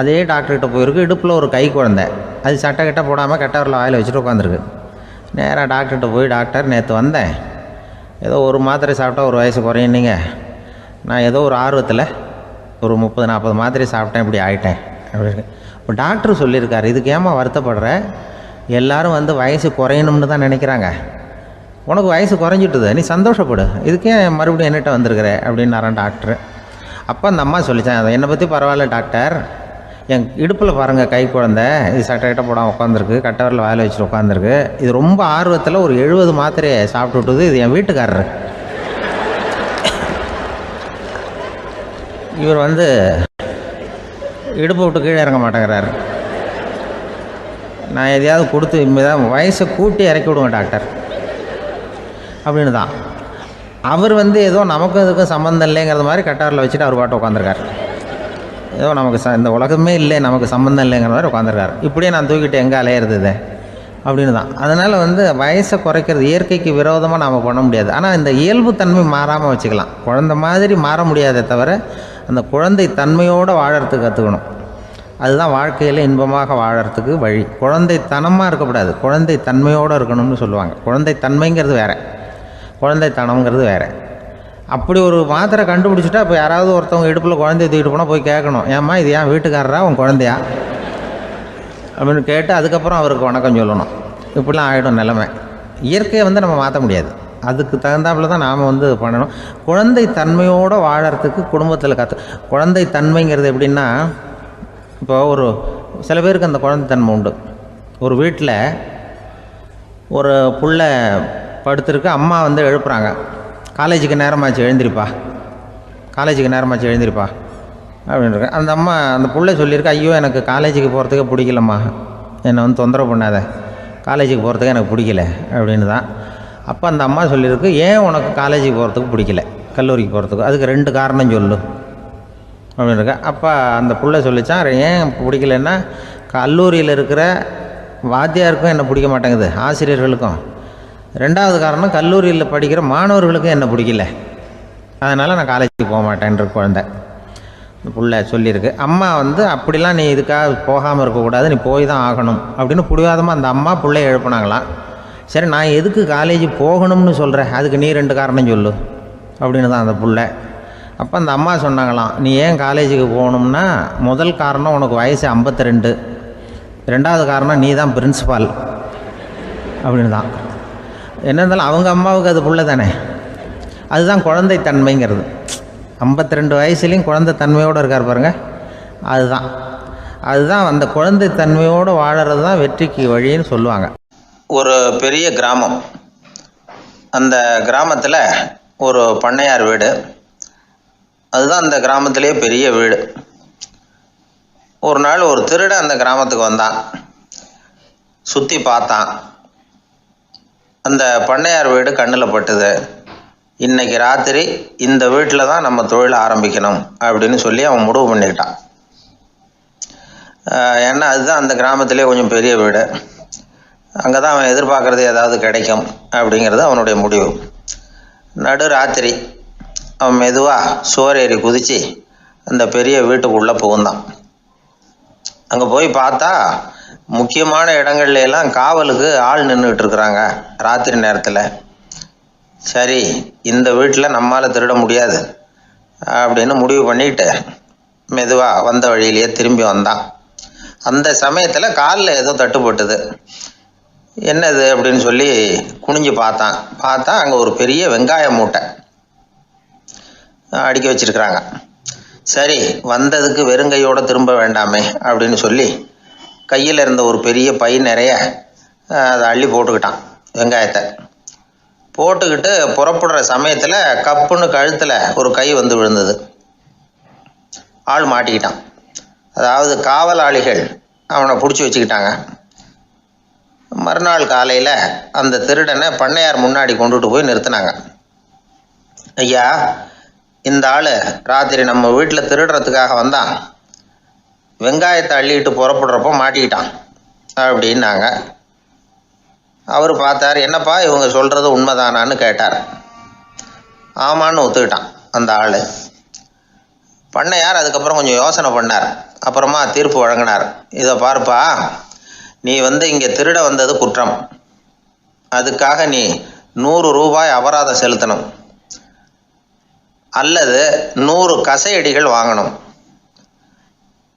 அதே டாக்டர்கிட்ட போயிருக்கு. இடுப்பில் ஒரு கை குழந்தை, அது சட்டை கிட்ட போடாமல் கட்டவரில் வாயில் வச்சுட்டு உட்காந்துருக்கு. நேராக டாக்டர்கிட்ட போய், டாக்டர் நேற்று வந்தேன், ஏதோ ஒரு மாத்திரை சாப்பிட்டா ஒரு வயசு குறையுன்னீங்க, நான் ஏதோ ஒரு ஆர்வத்தில் ஒரு 30-40 மாத்திரை சாப்பிட்டேன், இப்படி ஆகிட்டேன் அப்படின்னு. இப்போ டாக்டர் சொல்லியிருக்காரு, இதுக்கு ஏமா வருத்தப்படுற, எல்லோரும் வந்து வயசு குறையணும்னு தான் நினைக்கிறாங்க, உனக்கு வயசு குறைஞ்சிட்டுது, நீ சந்தோஷப்படு, இதுக்கே மறுபடியும் என்னட்ட வந்திருக்கிற அப்படின்னாரான் டாக்டர். அப்போ அந்த அம்மா சொல்லித்தான், என்னை பற்றி பரவாயில்ல டாக்டர், என் இடுப்பில் பாருங்கள் கை குழந்தை, இது சட்டை போடாமல் உட்காந்துருக்கு, கட்டவரில் வேலை வச்சுட்டு உட்காந்துருக்கு, இது ரொம்ப ஆர்வத்தில் ஒரு 70 மாத்திரையை சாப்பிட்டு விட்டுது, இது என் வீட்டுக்காரரு. இவர் இடுப்பு விட்டு கீழே இறங்க மாட்டேங்கிறாரு. நான் எதையாவது கொடுத்து இனிமேதான் வயசை கூட்டி இறக்கி விடுங்க டாக்டர் அப்படின்னு தான். அவர் ஏதோ நமக்கும் இதுக்கும் சம்மந்தம் இல்லைங்கிறது மாதிரி கட்டாரில் வச்சுட்டு அவர் பாட்டு உட்காந்துருக்கார். ஏதோ நமக்கு இந்த உலகமே இல்லை, நமக்கு சம்மந்தம் இல்லைங்கிற மாதிரி உட்காந்துருக்காரு. இப்படியே நான் தூக்கிட்டு எங்கே அலையிறது அப்படின்னு தான். அதனால் வயசை குறைக்கிறது இயற்கைக்கு விரோதமாக நாம் பண்ண முடியாது. ஆனால் இந்த இயல்பு தன்மை மாறாமல் வச்சுக்கலாம். குழந்தை மாதிரி மாற முடியாதே தவிர அந்த குழந்தை தன்மையோடு வாழறதுக்கு கற்றுக்கணும். அதுதான் வாழ்க்கையில் இன்பமாக வாழறதுக்கு வழி. குழந்தைத்தனமாக இருக்கக்கூடாது, குழந்தை தன்மையோடு இருக்கணும்னு சொல்லுவாங்க. குழந்தை தன்மைங்கிறது வேறு, குழந்தைத்தனம்ங்கிறது வேறு. அப்படி ஒரு மாத்திரை கண்டுபிடிச்சிட்டா இப்போ யாராவது ஒருத்தவங்க இடுப்பில் குழந்தைய தூக்கிட்டு போனால் போய் கேட்கணும், ஏம்மா இது ஏன் வீட்டுக்காரரா உன் குழந்தையா அப்படின்னு கேட்டு அதுக்கப்புறம் அவருக்கு வணக்கம் சொல்லணும். இப்படிலாம் ஆகிடும் நிலைமை. இயற்கையை நம்ம மாற்ற முடியாது, அதுக்கு தகுந்தாப்புல தான் நாம் பண்ணணும். குழந்தை தன்மையோடு வாழறதுக்கு குடும்பத்தில் குழந்தை தன்மைங்கிறது எப்படின்னா, இப்போ சில பேருக்கு அந்த குழந்தைத்தன்மை உண்டு. ஒரு வீட்டில் ஒரு புள்ள படுத்துருக்கு, அம்மா எழுப்புறாங்க, காலேஜுக்கு நேரமாச்சு எழுந்திரிப்பா, காலேஜுக்கு நேரமாச்சு எழுந்திரிப்பா அப்படின்ட்டு. அந்த அம்மா அந்த புள்ளை சொல்லியிருக்கு, ஐயோ எனக்கு காலேஜுக்கு போகிறதுக்கே பிடிக்கலம்மா, என்னை தொந்தரவு பண்ணாத, காலேஜுக்கு போகிறதுக்கு எனக்கு பிடிக்கல அப்படின்னு தான். அப்போ அந்த அம்மா சொல்லியிருக்கு, ஏன் உனக்கு காலேஜுக்கு போகிறதுக்கு பிடிக்கல, கல்லூரிக்கு போகிறதுக்கு, அதுக்கு 2 காரணம் சொல்லு அப்படின்னு இருக்கா. அப்போ அந்த புள்ளை சொல்லிச்சான், ஏன் பிடிக்கலன்னா கல்லூரியில் இருக்கிற வாத்தியாருக்கும் என்ன பிடிக்க மாட்டேங்குது, ஆசிரியர்களுக்கும். 2வது காரணம், கல்லூரியில் படிக்கிற மாணவர்களுக்கும் என்ன பிடிக்கல, அதனால் நான் காலேஜுக்கு போக மாட்டேன்ற குழந்தை புள்ள சொல்லியிருக்கு. அம்மா அப்படிலாம் நீ இதுக்காக போகாமல் இருக்கக்கூடாது, நீ போய் தான் ஆகணும் அப்படின்னு பிடிவாதமாக அந்த அம்மா பிள்ளைய எழுப்புனாங்களாம். சரி, நான் எதுக்கு காலேஜ் போகணும்னு சொல்கிறேன், அதுக்கு நீ 2 காரணம் சொல்லு அப்படின்னு தான் அந்த புள்ள. அப்போ அந்த அம்மா சொன்னாங்களாம், நீ ஏன் காலேஜுக்கு போகணும்னா, முதல் காரணம் உனக்கு வயசு 52, 2வது காரணம் நீ தான் பிரின்சிபால் அப்படின்னு தான். என்ன இருந்தாலும் அவங்க அம்மாவுக்கு அது புள்ள தானே, அதுதான் குழந்தைத்தன்மைங்கிறது. 52 வயசுலேயும் குழந்தைத்தன்மையோடு இருக்கார் பாருங்கள், அதுதான் அந்த குழந்தைத்தன்மையோடு வாழறது தான் வெற்றிக்கு வழின்னு சொல்லுவாங்க. ஒரு பெரிய கிராமம், அந்த கிராமத்தில் ஒரு பண்ணையார் வீடு, அதுதான் அந்த கிராமத்திலே பெரிய வீடு. ஒரு நாள் ஒரு திருடன் அந்த கிராமத்துக்கு வந்தான், சுற்றி பார்த்தான். அந்த பண்ணையார் வீடு கண்ணில் பட்டுது. இன்னைக்கு ராத்திரி இந்த வீட்டில் தான் நம்ம தொழில் ஆரம்பிக்கணும் அப்படின்னு சொல்லி அவன் முடிவு பண்ணிக்கிட்டான். ஏன்னா அதுதான் அந்த கிராமத்திலே கொஞ்சம் பெரிய வீடு, அங்கே தான் அவன் எதிர்பார்க்குறது ஏதாவது கிடைக்கும் அப்படிங்கிறது அவனுடைய முடிவு. நடு ராத்திரி அவன் மெதுவாக சோறேறி குதித்து அந்த பெரிய வீட்டுக்குள்ளே புகுந்தான். அங்கே போய் பார்த்தா முக்கியமான இடங்கள்ல எல்லாம் காவலுக்கு ஆள் நின்றுட்டு இருக்கிறாங்க ராத்திரி நேரத்தில். சரி, இந்த வீட்டில் நம்மால் திருட முடியாது அப்படின்னு முடிவு பண்ணிட்டு மெதுவாக வந்த வழியிலேயே திரும்பி வந்தான். அந்த சமயத்தில் காலில் ஏதோ தட்டுப்பட்டுது. என்னது அப்படின்னு சொல்லி குனிஞ்சு பார்த்தா அங்கே ஒரு பெரிய வெங்காய மூட்டை அடுக்கி வச்சிருக்கிறாங்க. சரி, வந்ததுக்கு வெறுங்கையோடு திரும்ப வேண்டாமே அப்படின்னு சொல்லி கையில் இருந்த ஒரு பெரிய பை நிறைய அதை அள்ளி போட்டுக்கிட்டான். வெங்காயத்தை போட்டுக்கிட்டு புறப்படுற சமயத்தில் கப்புன்னு கழுத்தில் ஒரு கை விழுந்தது. ஆள் மாட்டிக்கிட்டான். அதாவது காவலாளிகள் அவனை பிடிச்சி வச்சுக்கிட்டாங்க. மறுநாள் காலையில் அந்த திருடனை பண்ணையார் முன்னாடி கொண்டுட்டு போய் நிறுத்தினாங்க. ஐயா, இந்த ஆள் ராத்திரி நம்ம வீட்டில் திருடுறதுக்காக வந்தான், வெங்காயத்தை அள்ளிட்டு புறப்படுறப்போ மாட்டிக்கிட்டான் அப்படின்னாங்க. அவர் பார்த்தார், என்னப்பா இவங்க சொல்கிறது உண்மைதானான்னு கேட்டார். ஆமான்னு ஒத்துக்கிட்டான் அந்த ஆள். பண்ணையார் அதுக்கப்புறம் கொஞ்சம் யோசனை பண்ணார். அப்புறமா தீர்ப்பு வழங்கினார். இதை பார்ப்பா, நீ இங்கே திருட வந்தது குற்றம், அதுக்காக நீ 100 ரூபாய் அபராதம் செலுத்தணும், அல்லது 100 கசையடிகள் வாங்கணும்.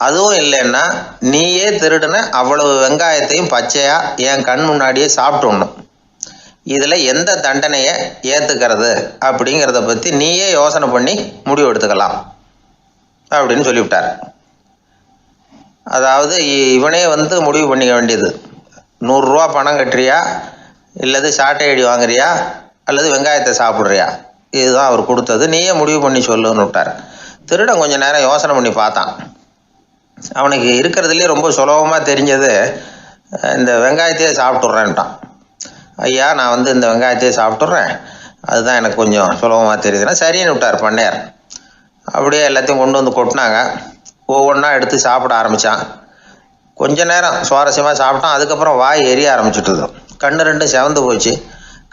அதுவும் இல்லைன்னா நீயே திருடுன அவ்வளவு வெங்காயத்தையும் பச்சையா என் கண் முன்னாடியே சாப்பிட்டுடணும். இதில் எந்த தண்டனையை ஏற்றுக்கிறது அப்படிங்கிறத பற்றி நீயே யோசனை பண்ணி முடிவு எடுத்துக்கலாம் அப்படின்னு சொல்லிவிட்டார். அதாவது இவனே முடிவு பண்ணிக்க வேண்டியது, 100 ரூபா பணம் கட்டுறியா, இல்லது சாட்டை அடி வாங்குறியா, அல்லது வெங்காயத்தை சாப்பிட்றியா, இதுதான் அவர் கொடுத்தது, நீயே முடிவு பண்ணி சொல்லுன்னு விட்டார். திருடன் கொஞ்ச நேரம் யோசனை பண்ணி பார்த்தான். அவனுக்கு இருக்கிறதுலே ரொம்ப சுலபமாக தெரிஞ்சது இந்த வெங்காயத்தையே சாப்பிட்டுட்றேன்ட்டான். ஐயா, நான் இந்த வெங்காயத்தையே சாப்பிட்டுட்றேன், அதுதான் எனக்கு கொஞ்சம் சுலபமாக தெரியுதுன்னா சரின்னு விட்டார் பண்ணையார். அப்படியே எல்லாத்தையும் கொண்டு கொட்டினாங்க. ஒவ்வொன்றா எடுத்து சாப்பிட ஆரம்பித்தான். கொஞ்ச நேரம் சுவாரஸ்யமாக சாப்பிட்டான். அதுக்கப்புறம் வாய் எரிய ஆரம்பிச்சுட்டுது. கண்ணு ரெண்டும் செவந்து போச்சு.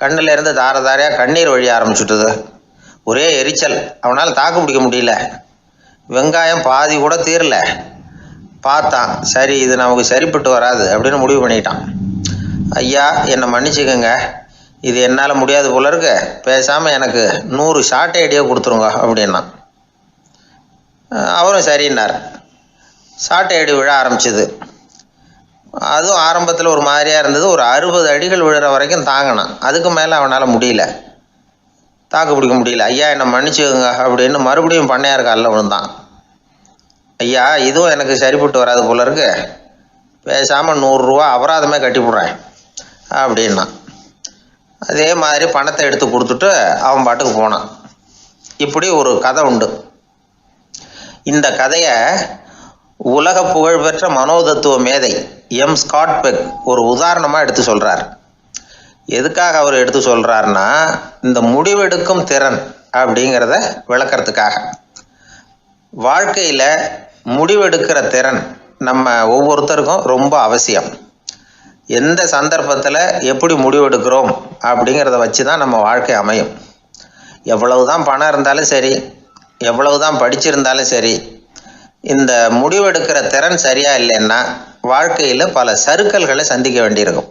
கண்ணில் இருந்து தார தாரையாக கண்ணீர் வழிய ஆரம்பிச்சுட்டுது. ஒரே எரிச்சல். அவனால் தாக்கு பிடிக்க முடியல. வெங்காயம் பாதி கூட தீரல. பார்த்தான், சரி இது நமக்கு சரிப்பட்டு வராது அப்படின்னு முடிவு பண்ணிட்டான். ஐயா, என்னை மன்னிச்சுக்கோங்க, இது என்னால் முடியாது போல இருக்கு, பேசாமல் எனக்கு 100 சாட்டை அடியை கொடுத்துருங்க அப்படின்னா. அவரும் சரின்னார். சாட்டை அடி விழ ஆரம்பிச்சிது. அதுவும் ஆரம்பத்தில் ஒரு மாதிரியாக இருந்தது. ஒரு 60 அடிகள் விழுற வரைக்கும் தாங்கினான். அதுக்கு மேலே அவனால் முடியல, தாக்கு பிடிக்க முடியல. ஐயா, என்னை மன்னிச்சுக்கோங்க அப்படின்னு மறுபடியும் பண்ணையார் காலில் விழுந்தான். ஐயா, இதுவும் எனக்கு சரிப்பட்டு வராது போல இருக்கு, பேசாமல் 100 ரூபா அபராதமே கட்டிவிடுறேன் அப்படின்னா. அதே மாதிரி பணத்தை எடுத்து கொடுத்துட்டு அவன் பாட்டுக்கு போனான். இப்படி ஒரு கதை உண்டு. இந்த கதையை உலக புகழ்பெற்ற மனோதத்துவ மேதை எம் ஸ்காட் பெக் ஒரு உதாரணமாக எடுத்து சொல்கிறார். எதுக்காக அவர் எடுத்து சொல்கிறாருன்னா, இந்த முடிவெடுக்கும் திறன் அப்படிங்கிறத விளக்கறதுக்காக. வாழ்க்கையில் முடிவெடுக்கிற திறன் நம்ம ஒவ்வொருத்தருக்கும் ரொம்ப அவசியம். எந்த சந்தர்ப்பத்தில் எப்படி முடிவெடுக்கிறோம் அப்படிங்கிறத வச்சு தான் நம்ம வாழ்க்கை அமையும். எவ்வளவு தான் பணம் இருந்தாலும் சரி, எவ்வளவு தான் படிச்சிருந்தாலும் சரி, இந்த முடிவெடுக்கிற திறன் சரியா இல்லைன்னா வாழ்க்கையில் பல சறுக்கல்களை சந்திக்க வேண்டியிருக்கும்.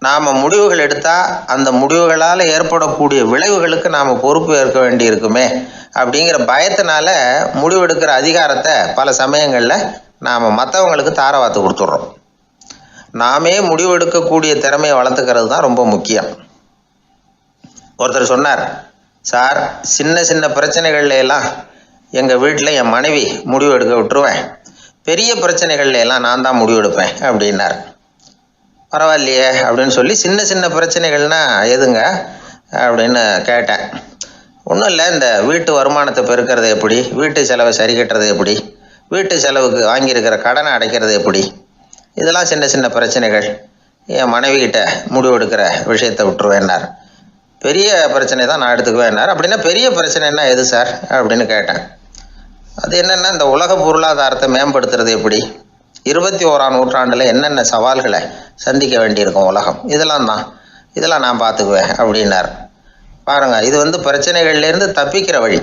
நாம் முடிவுகள் எடுத்தால் அந்த முடிவுகளால் ஏற்படக்கூடிய விளைவுகளுக்கு நாம் பொறுப்பு ஏற்க வேண்டி இருக்குமே அப்படிங்கிற பயத்தினால முடிவெடுக்கிற அதிகாரத்தை பல சமயங்களில் நாம் மற்றவங்களுக்கு தாரவாத்து கொடுத்துட்றோம். நாமே முடிவெடுக்கக்கூடிய திறமையை வளர்த்துக்கிறது தான் ரொம்ப முக்கியம். ஒருத்தர் சொன்னார், சார், சின்ன சின்ன பிரச்சனைகள்ல எல்லாம் எங்கள் வீட்டில் என் மனைவி முடிவு எடுக்க விட்டுருவேன், பெரிய பிரச்சனைகள்ல எல்லாம் நான் தான் முடிவெடுப்பேன் அப்படின்னார். பரவாயில்லையே அப்படின்னு சொல்லி, சின்ன சின்ன பிரச்சனைகள்னா எதுங்க அப்படின்னு கேட்டேன். ஒன்றும் இல்லை, இந்த வீட்டு வருமானத்தை பெருக்கிறது எப்படி, வீட்டு செலவை சரி கட்டுறது எப்படி, வீட்டு செலவுக்கு வாங்கியிருக்கிற கடனை அடைக்கிறது எப்படி, இதெல்லாம் சின்ன சின்ன பிரச்சனைகள், என் மனைவிகிட்ட முடிவெடுக்கிற விஷயத்தை விட்டுருவேன்னார். பெரிய பிரச்சனை தான் நான் எடுத்துக்குவேன்னார். அப்படின்னா பெரிய பிரச்சனைன்னா எது சார் அப்படின்னு கேட்டேன். அது என்னென்னா, இந்த உலக பொருளாதாரத்தை மேம்படுத்துறது எப்படி, 21ஆம் நூற்றாண்டில் என்னென்ன சவால்களை சந்திக்க வேண்டியிருக்கும் உலகம், இதெல்லாம் நான் பார்த்துக்குவேன் அப்படின்னார். பாருங்கள், இது பிரச்சனைகள்லேருந்து தப்பிக்கிற வழி.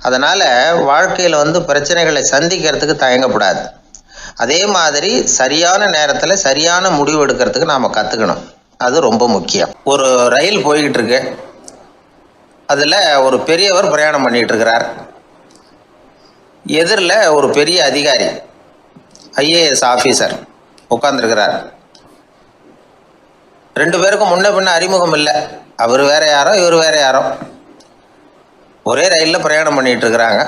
அதனால் வாழ்க்கையில் பிரச்சனைகளை சந்திக்கிறதுக்கு தயங்கக்கூடாது. அதே மாதிரி சரியான நேரத்தில் சரியான முடிவு எடுக்கிறதுக்கு நாம் கற்றுக்கணும். அது ரொம்ப முக்கியம். ஒரு ரயில் போய்கிட்டு இருக்கு. அதில் ஒரு பெரியவர் பிரயாணம் பண்ணிகிட்டு இருக்கிறார். எதிரில் ஒரு பெரிய அதிகாரி, ஐஏஎஸ் ஆஃபீஸர் உட்காந்துருக்கிறார். 2 பேருக்கும் முன்ன பின்ன அறிமுகம் இல்லை. அவர் வேற யாரோ, இவர் வேற யாரோ. ஒரே ரயிலில் பிரயாணம் பண்ணிகிட்டு இருக்கிறாங்க.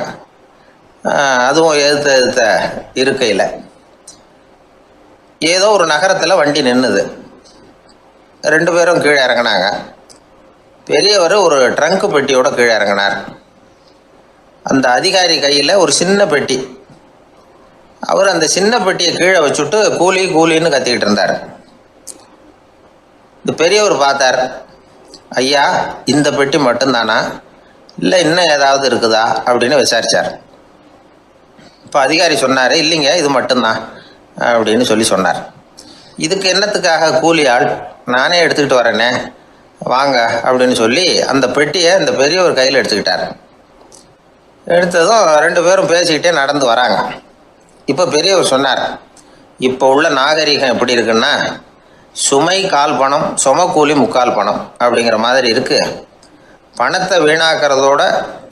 அதுவும் எதிர்த்த இருக்கையில். ஏதோ ஒரு நகரத்தில் வண்டி நின்றுது. 2 பேரும் கீழே இறங்கினாங்க. பெரியவர் ஒரு ட்ரங்க் பெட்டியோட கீழே இறங்கினார். அந்த அதிகாரி கையில் ஒரு சின்ன பெட்டி. அவர் அந்த சின்ன பெட்டியை கீழே வச்சுட்டு கூலி கூலின்னு கத்திக்கிட்டு இருந்தார். இந்த பெரியவர் பார்த்தார். ஐயா, இந்த பெட்டி மட்டும்தானா, இல்லை இன்னும் ஏதாவது இருக்குதா அப்படின்னு விசாரித்தார். இப்போ அதிகாரி சொன்னார், இல்லைங்க, இது மட்டும்தான் அப்படின்னு சொன்னார். இதுக்கு என்னத்துக்காக கூலி ஆள், நானே எடுத்துக்கிட்டு வரேனே, வாங்க அப்படின்னு சொல்லி அந்த பெட்டியை இந்த பெரியவர் கையில் எடுத்துக்கிட்டார். எடுத்ததும் 2 பேரும் பேசிக்கிட்டே நடந்து வராங்க. இப்போ பெரியவர் சொன்னார், இப்போ உள்ள நாகரிகம் எப்படி இருக்குன்னா, சுமை கால் பணம், சுமக்கூலி முக்கால் பணம் அப்படிங்கிற மாதிரி இருக்குது. பணத்தை வீணாக்கிறதோட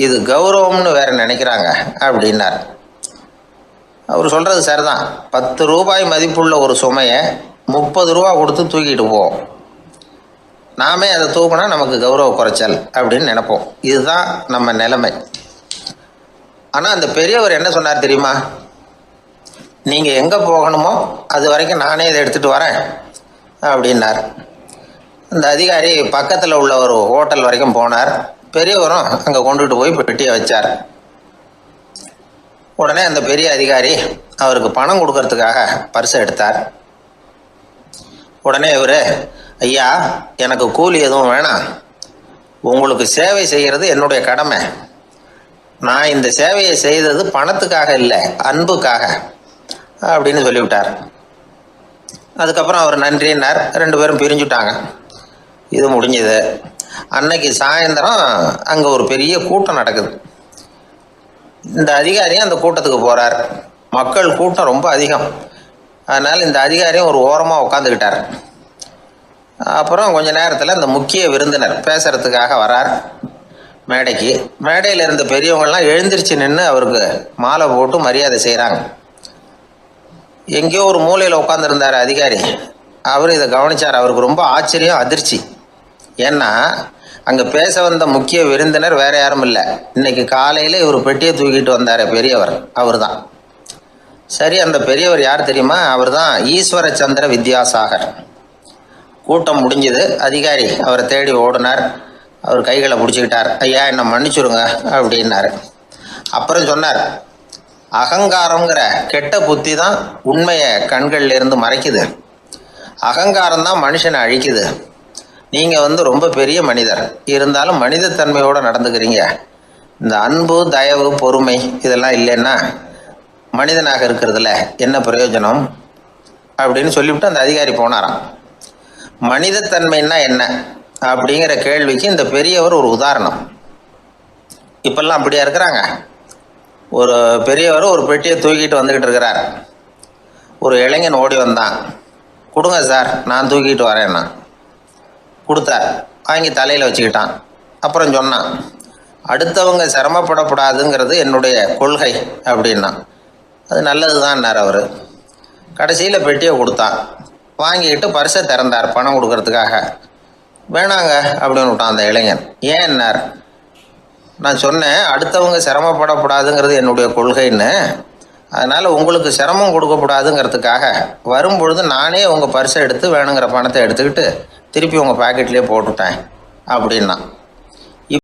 இது கௌரவம்னு வேற நினைக்கிறாங்க அப்படின்னார். அவர் சொல்கிறது சரிதான். 10 ரூபாய் மதிப்புள்ள ஒரு சுமையை 30 ரூபா கொடுத்து தூக்கிட்டு போவோம். நாமே அதை தூக்கினா நமக்கு கௌரவ குறைச்சல் அப்படின்னு நினைப்போம். இதுதான் நம்ம நிலைமை. ஆனால் அந்த பெரியவர் என்ன சொன்னார் தெரியுமா? நீங்கள் எங்கே போகணுமோ அது வரைக்கும் நானே இதை எடுத்துகிட்டு வரேன் அப்படின்னார். அந்த அதிகாரி பக்கத்தில் உள்ள ஒரு ஹோட்டல் வரைக்கும் போனார். பெரியவரும் அங்கே கொண்டுட்டு போய் பெட்டியை வச்சார். உடனே அந்த பெரிய அதிகாரி அவருக்கு பணம் கொடுக்கறதுக்காக பர்ஸை எடுத்தார். உடனே இவர், ஐயா எனக்கு கூலி எதுவும் வேணாம், உங்களுக்கு சேவை செய்கிறது என்னுடைய கடமை, நான் இந்த சேவையை செய்தது பணத்துக்காக இல்லை அன்புக்காக அப்படின்னு சொல்லிவிட்டார். அதுக்கப்புறம் அவர் நன்றின்னார். 2 பேரும் பிரிஞ்சுட்டாங்க. இது முடிஞ்சது. அன்னைக்கு சாயந்தரம் அங்கே ஒரு பெரிய கூட்டம் நடக்குது. இந்த அதிகாரியும் அந்த கூட்டத்துக்கு போகிறார். மக்கள் கூட்டம் ரொம்ப அதிகம். அதனால் இந்த அதிகாரியும் ஒரு ஓரமாக உட்காந்துக்கிட்டார். அப்புறம் கொஞ்ச நேரத்தில் இந்த முக்கிய விருந்தினர் பேசுகிறதுக்காக வரார் மேடைக்கு. மேடையில் இருந்த பெரியவங்கள்லாம் எழுந்திரிச்சு நின்று அவருக்கு மாலை போட்டு மரியாதை செய்கிறாங்க. எங்கேயோ ஒரு மூலையில் உட்காந்துருந்தார் அதிகாரி. அவர் இதை கவனித்தார். அவருக்கு ரொம்ப ஆச்சரியம், அதிர்ச்சி. ஏன்னா அங்கே பேச வந்த முக்கிய விருந்தினர் வேற யாரும் இல்லை, இன்னைக்கு காலையில் இவர் பெட்டியை தூக்கிட்டு வந்தார் பெரியவர், அவர் தான். சரி, அந்த பெரியவர் யார் தெரியுமா? அவர் தான் ஈஸ்வர சந்திர வித்யாசாகர். கூட்டம் முடிஞ்சது. அதிகாரி அவரை தேடி ஓடினார். அவர் கைகளை பிடிச்சிக்கிட்டார். ஐயா என்னை மன்னிச்சுருங்க அப்படின்னாரு. அப்புறம் சொன்னார், அகங்காரங்கிற கெட்ட புத்தி தான் உண்மையை கண்கள்ல இருந்து மறைக்குது, அகங்காரம் தான் மனுஷனை அழிக்குது. நீங்கள் ரொம்ப பெரிய மனிதர், இருந்தாலும் மனிதத்தன்மையோடு நடந்துக்கிறீங்க. இந்த அன்பு, தயவு, பொறுமை இதெல்லாம் இல்லைன்னா மனிதனாக இருக்கிறதுல என்ன பிரயோஜனம் அப்படின்னு சொல்லிவிட்டு அந்த அதிகாரி போனாராம். மனிதத்தன்மைன்னா என்ன அப்படிங்கிற கேள்விக்கு இந்த பெரியவர் ஒரு உதாரணம். இப்பெல்லாம் அப்படியா இருக்கிறாங்க? ஒரு பெரியவர் ஒரு பெட்டியை தூக்கிட்டு வந்துக்கிட்டு இருக்கிறார். ஒரு இளைஞன் ஓடி வந்தான். கொடுங்க சார், நான் தூக்கிட்டு வரேன்னா. கொடுத்தார். வாங்கி தலையில் வச்சுக்கிட்டான். அப்புறம் சொன்னான், அடுத்தவங்க சிரமப்படக்கூடாதுங்கிறது என்னுடைய கொள்கை அப்படின்னா. அது நல்லது தான்னார் அவர். கடைசியில் பெட்டியை கொடுத்தான். வாங்கிக்கிட்டு பர்ஸை திறந்தார் பணம் கொடுக்கறதுக்காக. வேணாங்க அப்படின்னு விட்டான் அந்த இளைஞன். ஏன்னார், நான் சொன்னேன் அடுத்தவங்க சிரமப்படக்கூடாதுங்கிறது என்னுடைய கொள்கைன்னு, அதனால் உங்களுக்கு சிரமம் கொடுக்கக்கூடாதுங்கிறதுக்காக வரும்பொழுது நானே உங்கள் பர்ஸை எடுத்து வேணுங்கிற பணத்தை எடுத்துக்கிட்டு திருப்பி உங்கள் பாக்கெட்லேயே போட்டுட்டேன் அப்படின்னா.